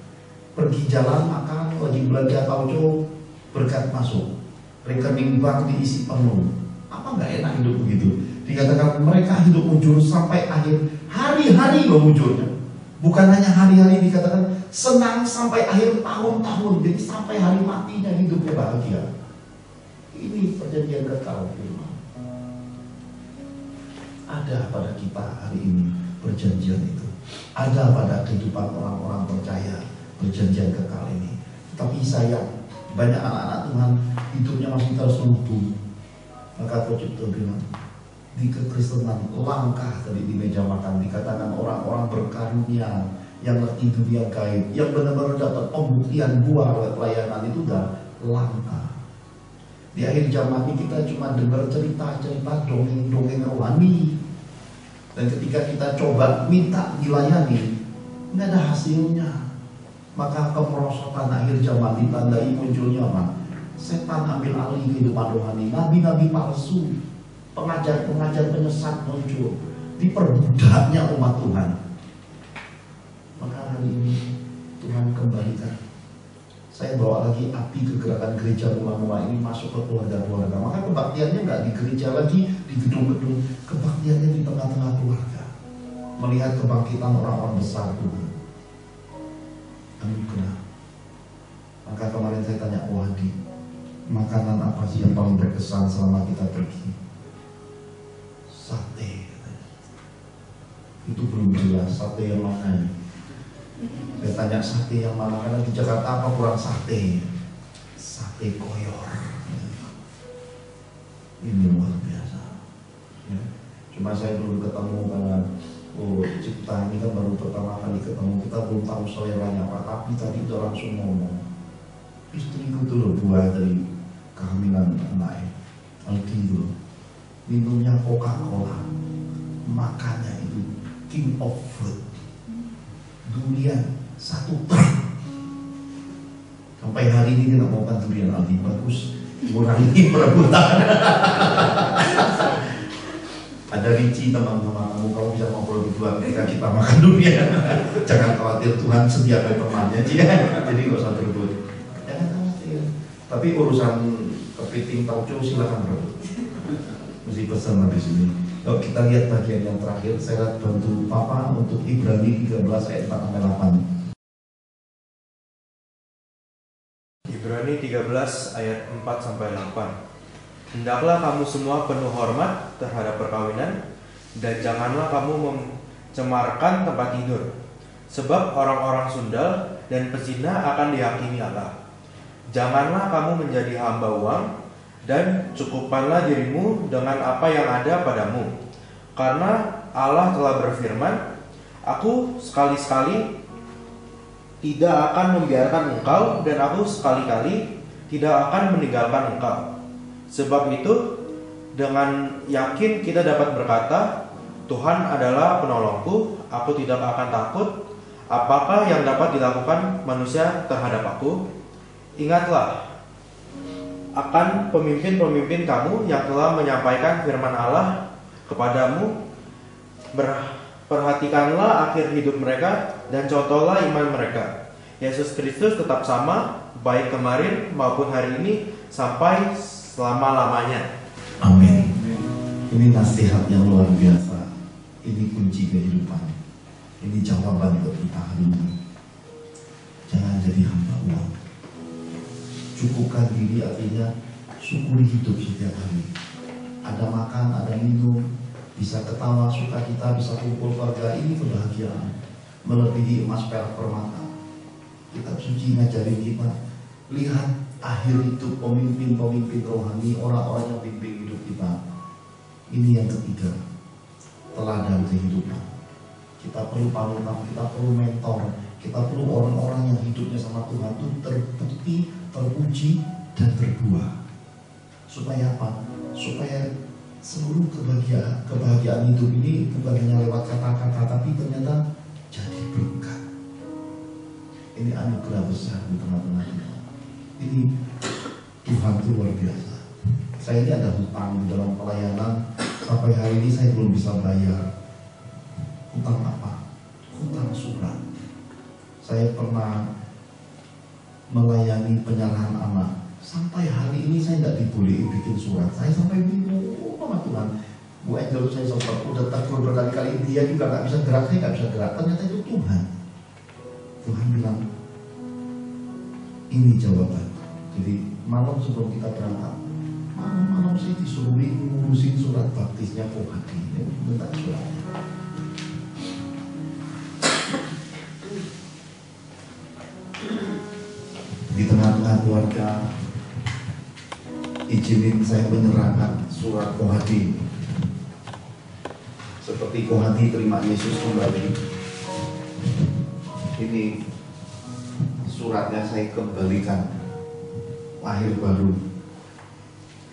Pergi jalan makan, lagi belanja tauco, berkat masuk. Rekening bank diisi penuh. Apa nggak enak hidup begitu? Dikatakan mereka hidup mujur sampai akhir hari-hari loh mujurnya. Bukan hanya hari-hari, dikatakan senang sampai akhir tahun-tahun. Jadi sampai hari matinya hidupnya bahagia. Ini perjanjian kekal firman. Ada pada kita hari ini perjanjian itu. Ada pada kehidupan orang-orang percaya perjanjian kekal ini. Tapi sayang, banyak anak-anak Tuhan hidupnya masih terus lumpuh. Maka Coach Cipto bilang, di kekristenan langkah tadi di meja makan dikatakan orang-orang berkarunia yang ngerti dunia gaib, yang benar-benar dapat pembuktian buah oleh pelayanan itu udah langka. Di akhir zaman ini kita cuma dengar cerita-cerita dongeng-dongeng rohani, dan ketika kita coba minta dilayani, nggak ada hasilnya. Maka kemerosotan akhir zaman ditandai munculnya apa? Setan ambil alih kehidupan rohani. Nabi-nabi palsu, pengajar-pengajar penyesat muncul, diperbudaknya umat Tuhan. Maka hari ini Tuhan kembalikan. Saya bawa lagi api kegerakan gereja mula-mula ini masuk ke keluarga-keluarga. Maka kebaktiannya nggak di gereja lagi, di gedung-gedung. Kebaktiannya di tengah-tengah keluarga. Melihat kebangkitan orang-orang besar Tuhan. Anugerah. Maka kemarin saya tanya Wadi, makanan apa sih yang paling berkesan selama kita pergi? Sate. Itu belum jelas sate yang mana ya? Saya tanya sate yang mana, karena di Jakarta apa kurang sate? Sate koyor. Ini luar biasa ya. Cuma saya belum ketemu karena Cipta ini kan baru pertama kali ketemu, kita belum tahu seleranya apa. Tapi tadi udah langsung ngomong, istriku tuh loh buah dari kehamilan anaknya Aldi itu minumnya Coca-Cola, makannya itu King of Fruit, durian 1 truk. Sampai hari ini dia nggak mau kan durian. Aldi bagus, kurangi perebutan. Ada Ricci teman-teman, kamu bisa ngobrol berdua ketika kita makan durian. Jangan khawatir, Tuhan sediakan temannya. Jadi nggak usah berebut. Jangan khawatir. Tapi urusan kepiting tauco silakan berebut. Mesti pesan habis ini. Kalau kita lihat bagian yang terakhir, saya bantu Papa untuk Ibrani 13 ayat 4-8. Ibrani 13 ayat 4-8. Hendaklah kamu semua penuh hormat terhadap perkawinan, dan janganlah kamu mencemarkan tempat tidur, sebab orang-orang sundal dan pezina akan dihakimi Allah. Janganlah kamu menjadi hamba uang, dan cukupkanlah dirimu dengan apa yang ada padamu. Karena Allah telah berfirman, Aku sekali-sekali tidak akan membiarkan engkau, dan aku sekali-kali tidak akan meninggalkan engkau. Sebab itu, dengan yakin kita dapat berkata, Tuhan adalah penolongku, aku tidak akan takut. Apakah yang dapat dilakukan manusia terhadap aku? Ingatlah akan pemimpin-pemimpin kamu yang telah menyampaikan firman Allah kepadamu. Perhatikanlah akhir hidup mereka dan contohlah iman mereka. Yesus Kristus tetap sama, baik kemarin maupun hari ini sampai selama-lamanya. Amin. Ini nasihat yang luar biasa. Ini kunci kehidupan. Ini jawaban buat kita hari ini. Jangan jadi hamba uang. Cukupkan diri, artinya syukuri hidup setiap hari. Ada makan, ada minum, bisa ketawa, suka kita, bisa kumpul keluarga. Ini kebahagiaan melebihi emas, perak, permata. Kitab suci ngajarin kita, lihat akhir hidup pemimpin-pemimpin rohani, orang-orang yang pimpin hidup kita. Ini yang ketiga, teladan kehidupan. Kita perlu panutan, kita perlu mentor, kita perlu orang-orang yang hidupnya sama Tuhan itu terbukti, terpuji, dan terbuah. Supaya apa? Supaya seluruh kebahagiaan hidup ini bukan hanya lewat kata-kata, tapi ternyata jadi berkat. Ini anugerah besar di tengah-tengah kita. Ini Tuhan itu luar biasa. Saya ini ada hutang di dalam pelayanan. Sampai hari ini saya belum bisa bayar. Hutang apa? Hutang surat. Saya pernah melayani penyerahan anak. Sampai hari ini saya tidak dibolehi bikin surat. Saya sampai bingung sama Tuhan. Bu Angel saya sempat udah tegur berkali-kali, dia juga nggak bisa gerak, saya nggak bisa gerak. Ternyata itu Tuhan. Tuhan bilang, ini jawaban. Jadi malam sebelum kita berangkat, malam saya disuruh ngurusin surat baptisnya Kohati. Minta suratnya. Di tengah-tengah keluarga, izinin saya menyerahkan surat Kohati. Seperti Kohati terima Yesus kembali. Ini suratnya saya kembalikan. Lahir baru.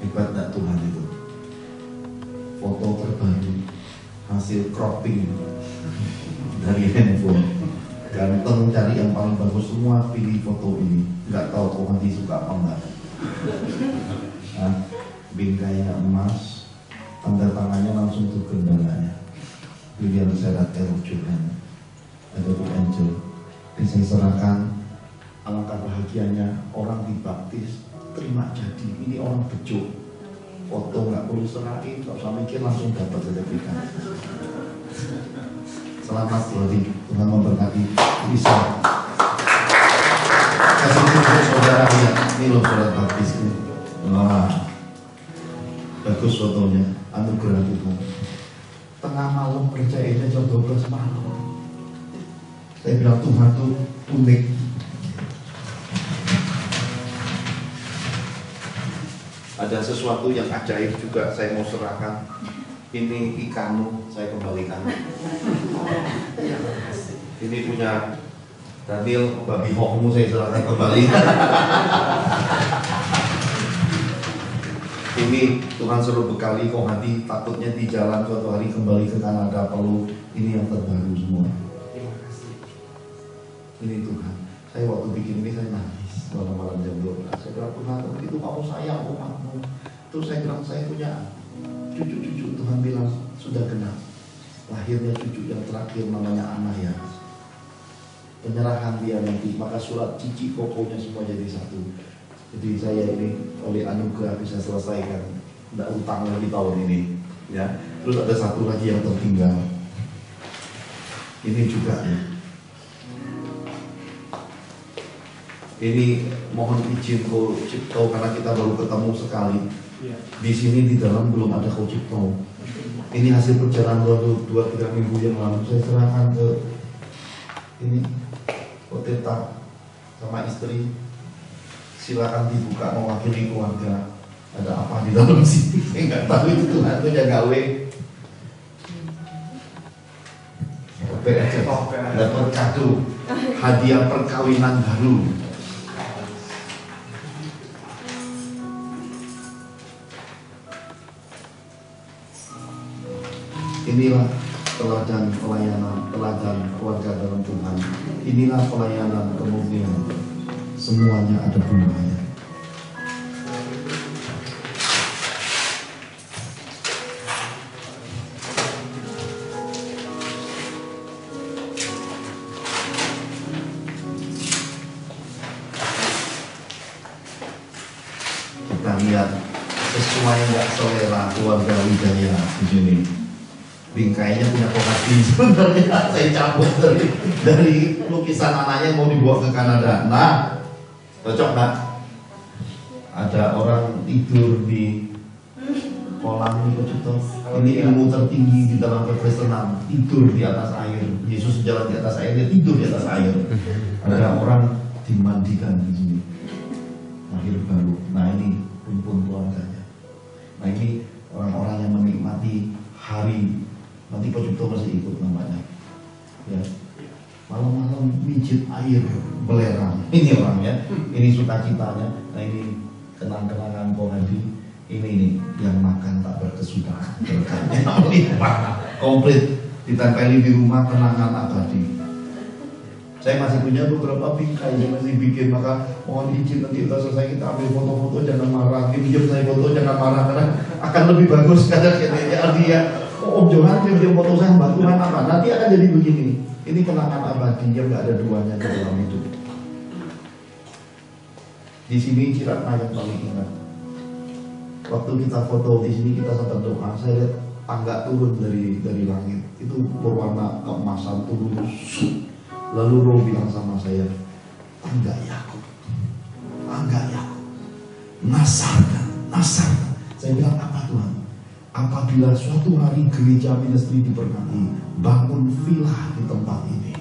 Hebat tak Tuhan itu. Foto terbaru, hasil cropping dari handphone. Ganteng, cari yang paling bagus semua, pilih foto ini. Nggak tahu kok nanti suka apa enggak. Nah, bingkainya emas, tanda tangannya langsung ke gendalanya. William Serrat Erojukan, Adobe Angel. Ini saya serahkan. Alangkah bahagianya orang dibaptis, terima jadi. Ini orang bejo. Foto nggak perlu serahin, nggak usah mikir, langsung dapat sertifikat. Selamat Tuhan, Tuhan memberkati. Bisa kasih tunjuk saudara lihat, ini loh surat baptis ini. Wah, bagus fotonya, anugerah Tuhan. Tengah malam percayanya jam 12 malam. Saya bilang Tuhan tuh unik. Ada sesuatu yang ajaib juga saya mau serahkan. Ini ikanmu saya kembalikan. Ini punya Daniel, babi hokmu saya serahkan kembali. Ini Tuhan suruh bekali kok nanti takutnya di jalan suatu hari kembali ke Kanada perlu ini yang terbaru semua. Ini Tuhan. Saya waktu bikin ini saya nangis malam-malam jam 12. Saya bilang Tuhan itu kamu sayang umatmu. Terus saya bilang saya punya cucu-cucu. Tuhan bilang sudah genap. Lahirnya cucu yang terakhir namanya Anaya. Penyerahan dia nanti. Maka surat cici kokonya semua jadi satu. Jadi saya ini oleh anugerah bisa selesaikan. Tidak utang lagi tahun ini. Ya. Terus ada satu lagi yang tertinggal. Ini juga ya. Ini mohon izin Ko Cipto karena kita baru ketemu sekali. Di sini di dalam belum ada Ko Cipto. Ini hasil perjalanan 2-3 minggu yang lalu. Saya serahkan ke ini Ko Teta sama istri. Silakan dibuka mewakili keluarga. Ada apa di dalam sini? Saya nggak tahu itu Tuhan itu jaga gawe. Oke aja. Dapat kado hadiah perkawinan baru. Inilah teladan pelayanan, teladan keluarga dalam Tuhan. Inilah pelayanan kemurnian. Semuanya ada bunganya. Kita lihat sesuai nggak selera keluarga Wijaya di sini. Bingkainya punya kokasi sebenarnya saya cabut dari lukisan anaknya mau dibawa ke Kanada. Nah, cocok nggak? Ada orang tidur di kolam ini ilmu tertinggi di dalam kekristenan, tidur di atas air. Yesus jalan di atas air, dia tidur di atas air. Ada orang dimandikan di sini, lahir baru. Nah ini rumpun keluarganya. Nah ini orang-orang yang menikmati hari. Nanti Pak Cipto masih ikut namanya. Ya. Malam-malam mijit air belerang. Ini orangnya, ini sukacitanya. Nah ini kenang-kenangan Bung Hadi. Ini yang makan tak berkesudahan. Berkatnya melimpah, komplit ditempeli di rumah, kenangan abadi. Saya masih punya beberapa bingkai yang masih bikin, maka mohon izin nanti kita selesai kita ambil foto-foto, jangan marah. Pinjam saya foto jangan marah karena akan lebih bagus kadang dia. Om Johan dia foto saya Mbak Tuhan apa? Nanti akan jadi begini. Ini kenangan abadi yang nggak ada duanya di dalam hidup. Di sini Ciratna yang paling ingat. Waktu kita foto di sini kita sampai doa, saya lihat tangga turun dari langit. Itu berwarna keemasan turun. Lalu Roh bilang sama saya, tangga Yakub, nasarkan. Saya bilang apa Tuhan? Apabila suatu hari gereja ministry diberkati, bangun villa di tempat ini.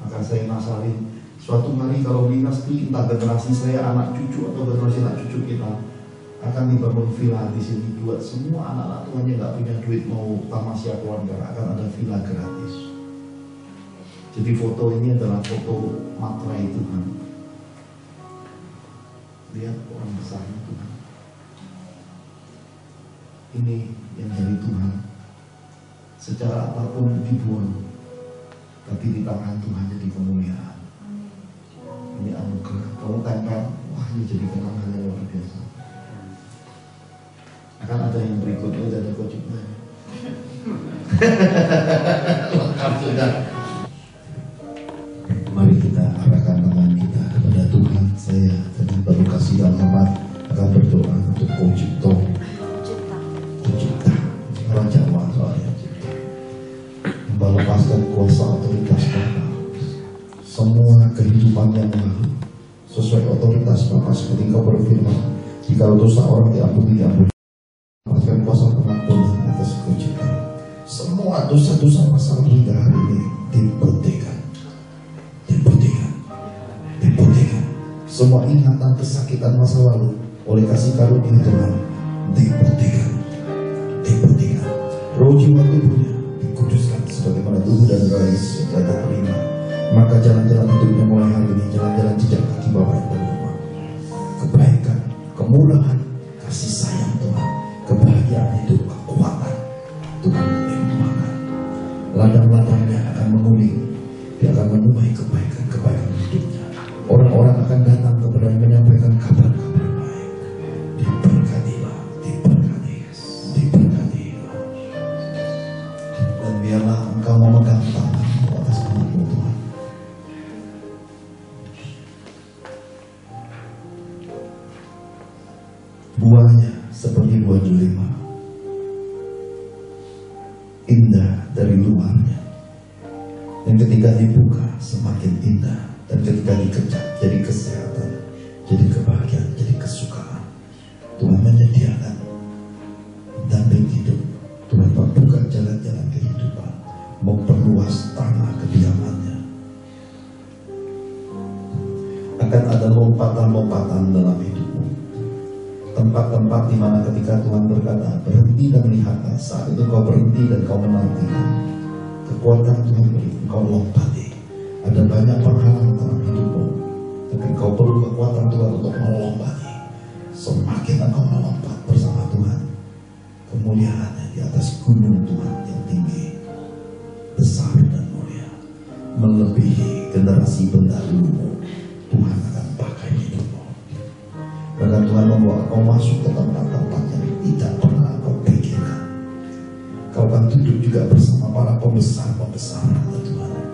Maka saya nasarin, suatu hari kalau dinasti entah generasi saya, anak cucu atau generasi anak cucu kita akan dibangun villa di sini buat semua anak-anak Tuhan yang nggak punya duit mau tamasya keluarga, akan ada villa gratis. Jadi foto ini adalah foto materai Tuhan. Lihat orang besar Tuhan. Ini yang dari Tuhan. Secara apapun dibuang. tapi di tangan Tuhan jadi kemuliaan. Ini anugerah. Kamu tempel, wah ini jadi kenangan yang luar biasa. Akan ada yang berikutnya dari kocoknya. Lengkap sudah. Mari kita arahkan tangan kita kepada Tuhan. Saya dengan penuh kasih dan hormat akan berdoa untuk Kocipto. Pencipta orang Jawa soalnya. Melepaskan kuasa otoritas Bapa. Semua kehidupan yang lalu sesuai otoritas Bapa, seperti Engkau berfirman, jika dosa orang diampuni, lepaskan kuasa pengampunan atas Kocipto. Semua dosa-dosa masa lalu hingga hari ini diputihkan. Semua ingatan kesakitan masa lalu oleh kasih karunia Tuhan diputihkan. Roh jiwa tubuhnya dikuduskan sebagaimana tubuh dan garis yang telah terima. Maka jalan-jalan hidupnya mulai hari ini jalan-jalan jejak kaki Bapa yang berlima. Kebaikan, kemurahan, kasih sayang Tuhan, kebahagiaan hidup, kekuatan Tuhan melimpahkan. Ladang-ladangnya akan menguning, dia akan menuai kebaikan hidupnya. Orang-orang akan datang kepada yang menyampaikan kabar-kabar baik. Diberkatilah. Dan biarlah Engkau memegang tanganmu atas umatmu Tuhan. Buahnya seperti buah delima, indah dari luarnya, dan ketika dibuka semakin indah. Dan ketika dikecat jadi kesehatan, jadi kebahagiaan, jadi kesukaan. Tuhan menyediakan damping hidup. Tuhan membuka jalan-jalan kehidupan, memperluas tanah kediamannya. Akan ada lompatan-lompatan dalam hidupmu. Tempat-tempat di mana ketika Tuhan berkata berhenti dan lihatlah, saat itu kau berhenti dan kau menantikan kekuatan Tuhan beri, kau lompati. Ada banyak penghalang dalam hidupmu, tapi kau perlu kekuatan Tuhan untuk melompati. Semakin engkau melompat bersama Tuhan, kemuliaannya di atas gunung Tuhan yang tinggi, besar dan mulia, melebihi generasi pendahulumu. Tuhan akan pakai hidupmu. Bahkan Tuhan membawa kau masuk ke tempat-tempat yang tidak pernah kau pikirkan. Kau akan duduk juga bersama para pembesar-pembesar Tuhan.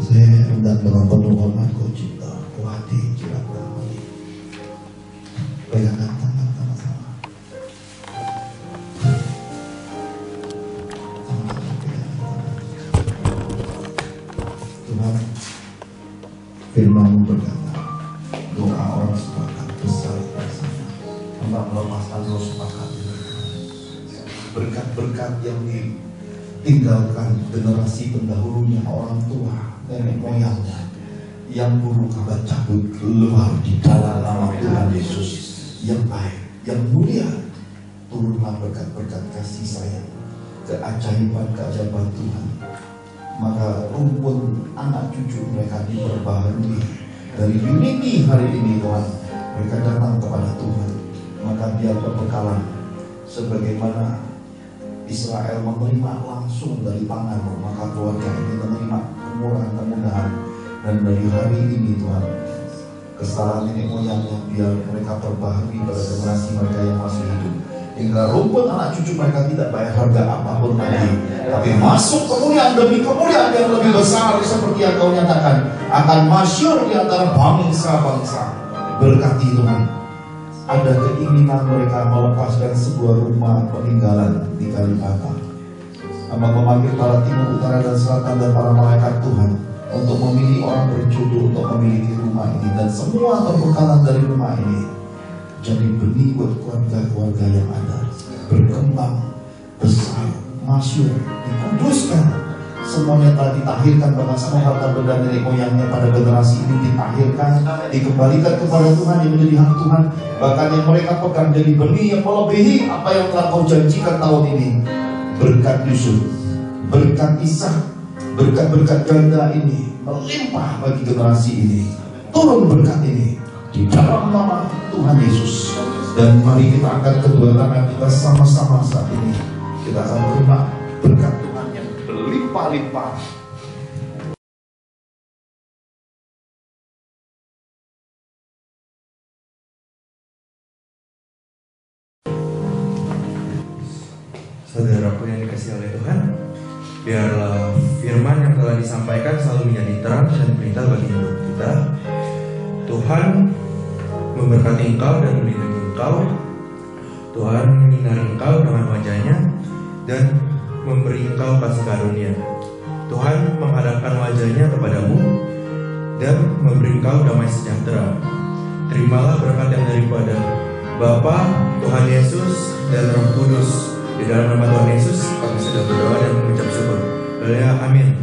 Saya hendak dengan penuh hormat Kau cipta, Kau hati jilat hati. Pegangan tangan sama-sama. Tuhan, firman-Mu berkata, doa orang sepakat besar bersama. Hamba melepaskan roh sepakat. Berkat-berkat yang ditinggalkan generasi pendahulunya, orang tua, nenek moyangnya, yang buruk akan cabut keluar di dalam nama Tuhan Yesus. Yang baik, yang mulia, turunlah berkat-berkat kasih sayang, keajaiban-keajaiban Tuhan. Maka rumpun anak cucu mereka diperbaharui. Dari Unity hari ini Tuhan, mereka datang kepada Tuhan. Maka biar berbekalan sebagaimana Israel menerima langsung dari tangan-Mu, maka keluarga ini menerima kemurahan-kemudahan. Dan dari hari ini Tuhan, kesalahan nenek moyangnya biar mereka perbaharui pada generasi mereka yang masih hidup, hingga rumput anak cucu mereka tidak bayar harga apapun lagi, tapi masuk kemuliaan demi kemuliaan yang lebih besar, seperti yang Kau nyatakan akan masyhur di antara bangsa-bangsa. Berkati Tuhan, ada keinginan mereka melepaskan sebuah rumah peninggalan di Kalibata. Hamba memanggil para timur, utara, dan selatan dan para malaikat Tuhan untuk memilih orang berjodoh untuk memiliki rumah ini, dan semua perbekalan dari rumah ini jadi benih buat keluarga-keluarga yang ada, berkembang besar, masyhur, dikuduskan. Semuanya telah ditahirkan, bahkan semua harta benda nenek moyangnya pada generasi ini ditahirkan, dikembalikan kepada Tuhan yang menjadi hak Tuhan. Bahkan yang mereka pegang jadi benih yang melebihi apa yang telah Kau janjikan tahun ini. Berkat Yusuf, berkat Ishak, berkat-berkat ganda ini melimpah bagi generasi ini. Turun berkat ini di dalam nama Tuhan Yesus. Dan mari kita angkat kedua tangan kita sama-sama saat ini. kita akan terima berkat Tuhan yang berlimpah-limpah. Saudaraku yang dikasihi oleh Tuhan, biarlah firman yang telah disampaikan selalu menjadi terang dan perintah bagi hidup kita. Tuhan memberkati engkau dan melindungi engkau. Tuhan menyinari engkau dengan wajah-Nya dan memberi engkau kasih karunia. Tuhan menghadapkan wajah-Nya kepadamu dan memberi engkau damai sejahtera. Terimalah berkat yang daripada Bapa, Tuhan Yesus, dan Roh Kudus. Di dalam nama Tuhan Yesus kami sudah berdoa dan mengucap syukur. Haleluya, amin.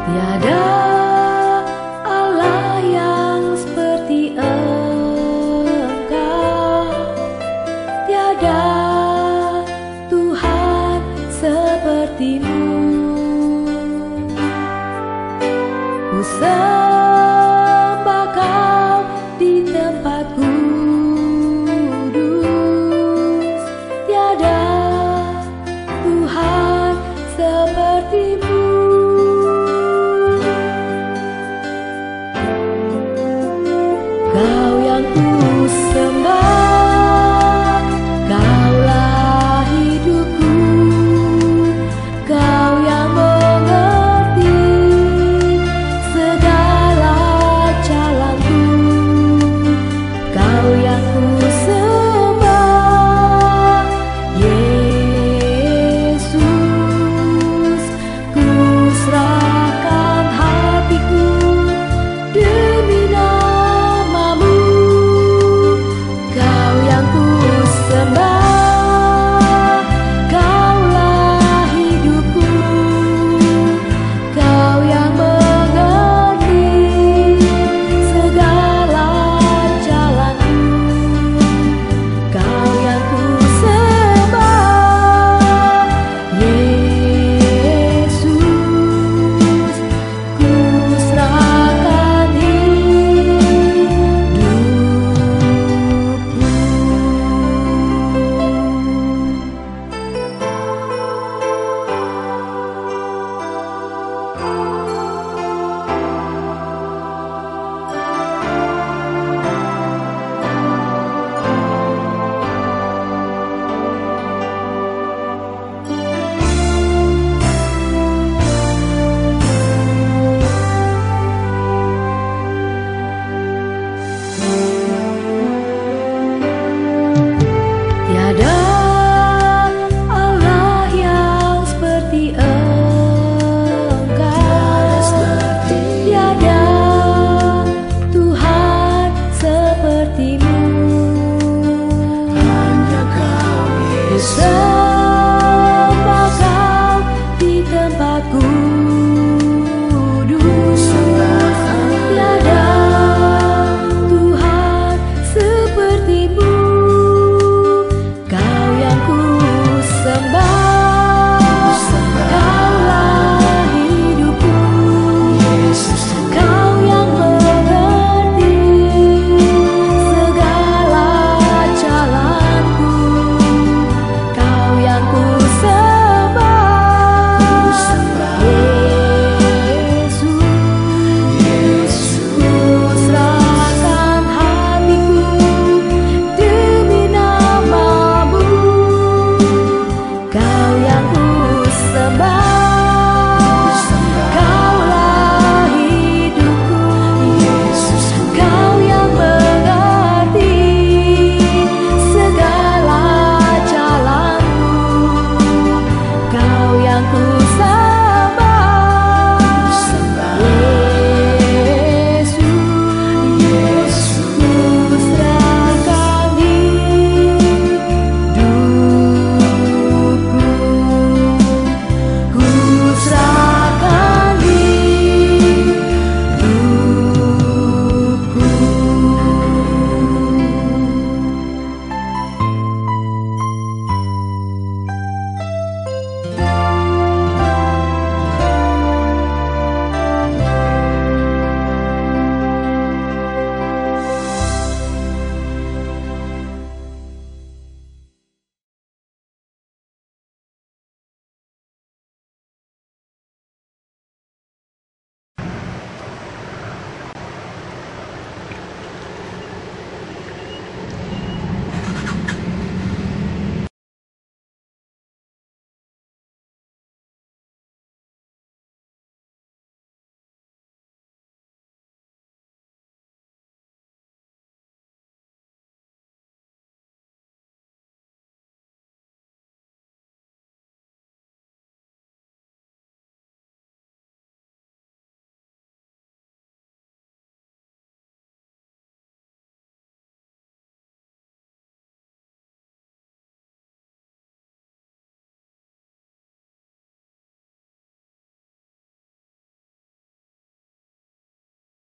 Tiada Allah yang seperti Engkau, tiada Tuhan seperti-Mu. Ku sembah Kau di tempat kudus, tiada Tuhan seperti-Mu. Kau yang ku sembah, Kaulah hidupku, Kau yang mengerti segala jalanku. Kau yang ku sembah, Yesus, ku serahkan hatiku demi namamu. Kau yang ku sembah, Kaulah hidupku, Kau yang mengerti segala jalanku. Kau yang ku sembah, Yesus, ku serahkan hidupku. Tiada Allah yang seperti Engkau, tiada Tuhan seperti-Mu. Hanya Kau Yesus, Sembah Kau di tempat kudus,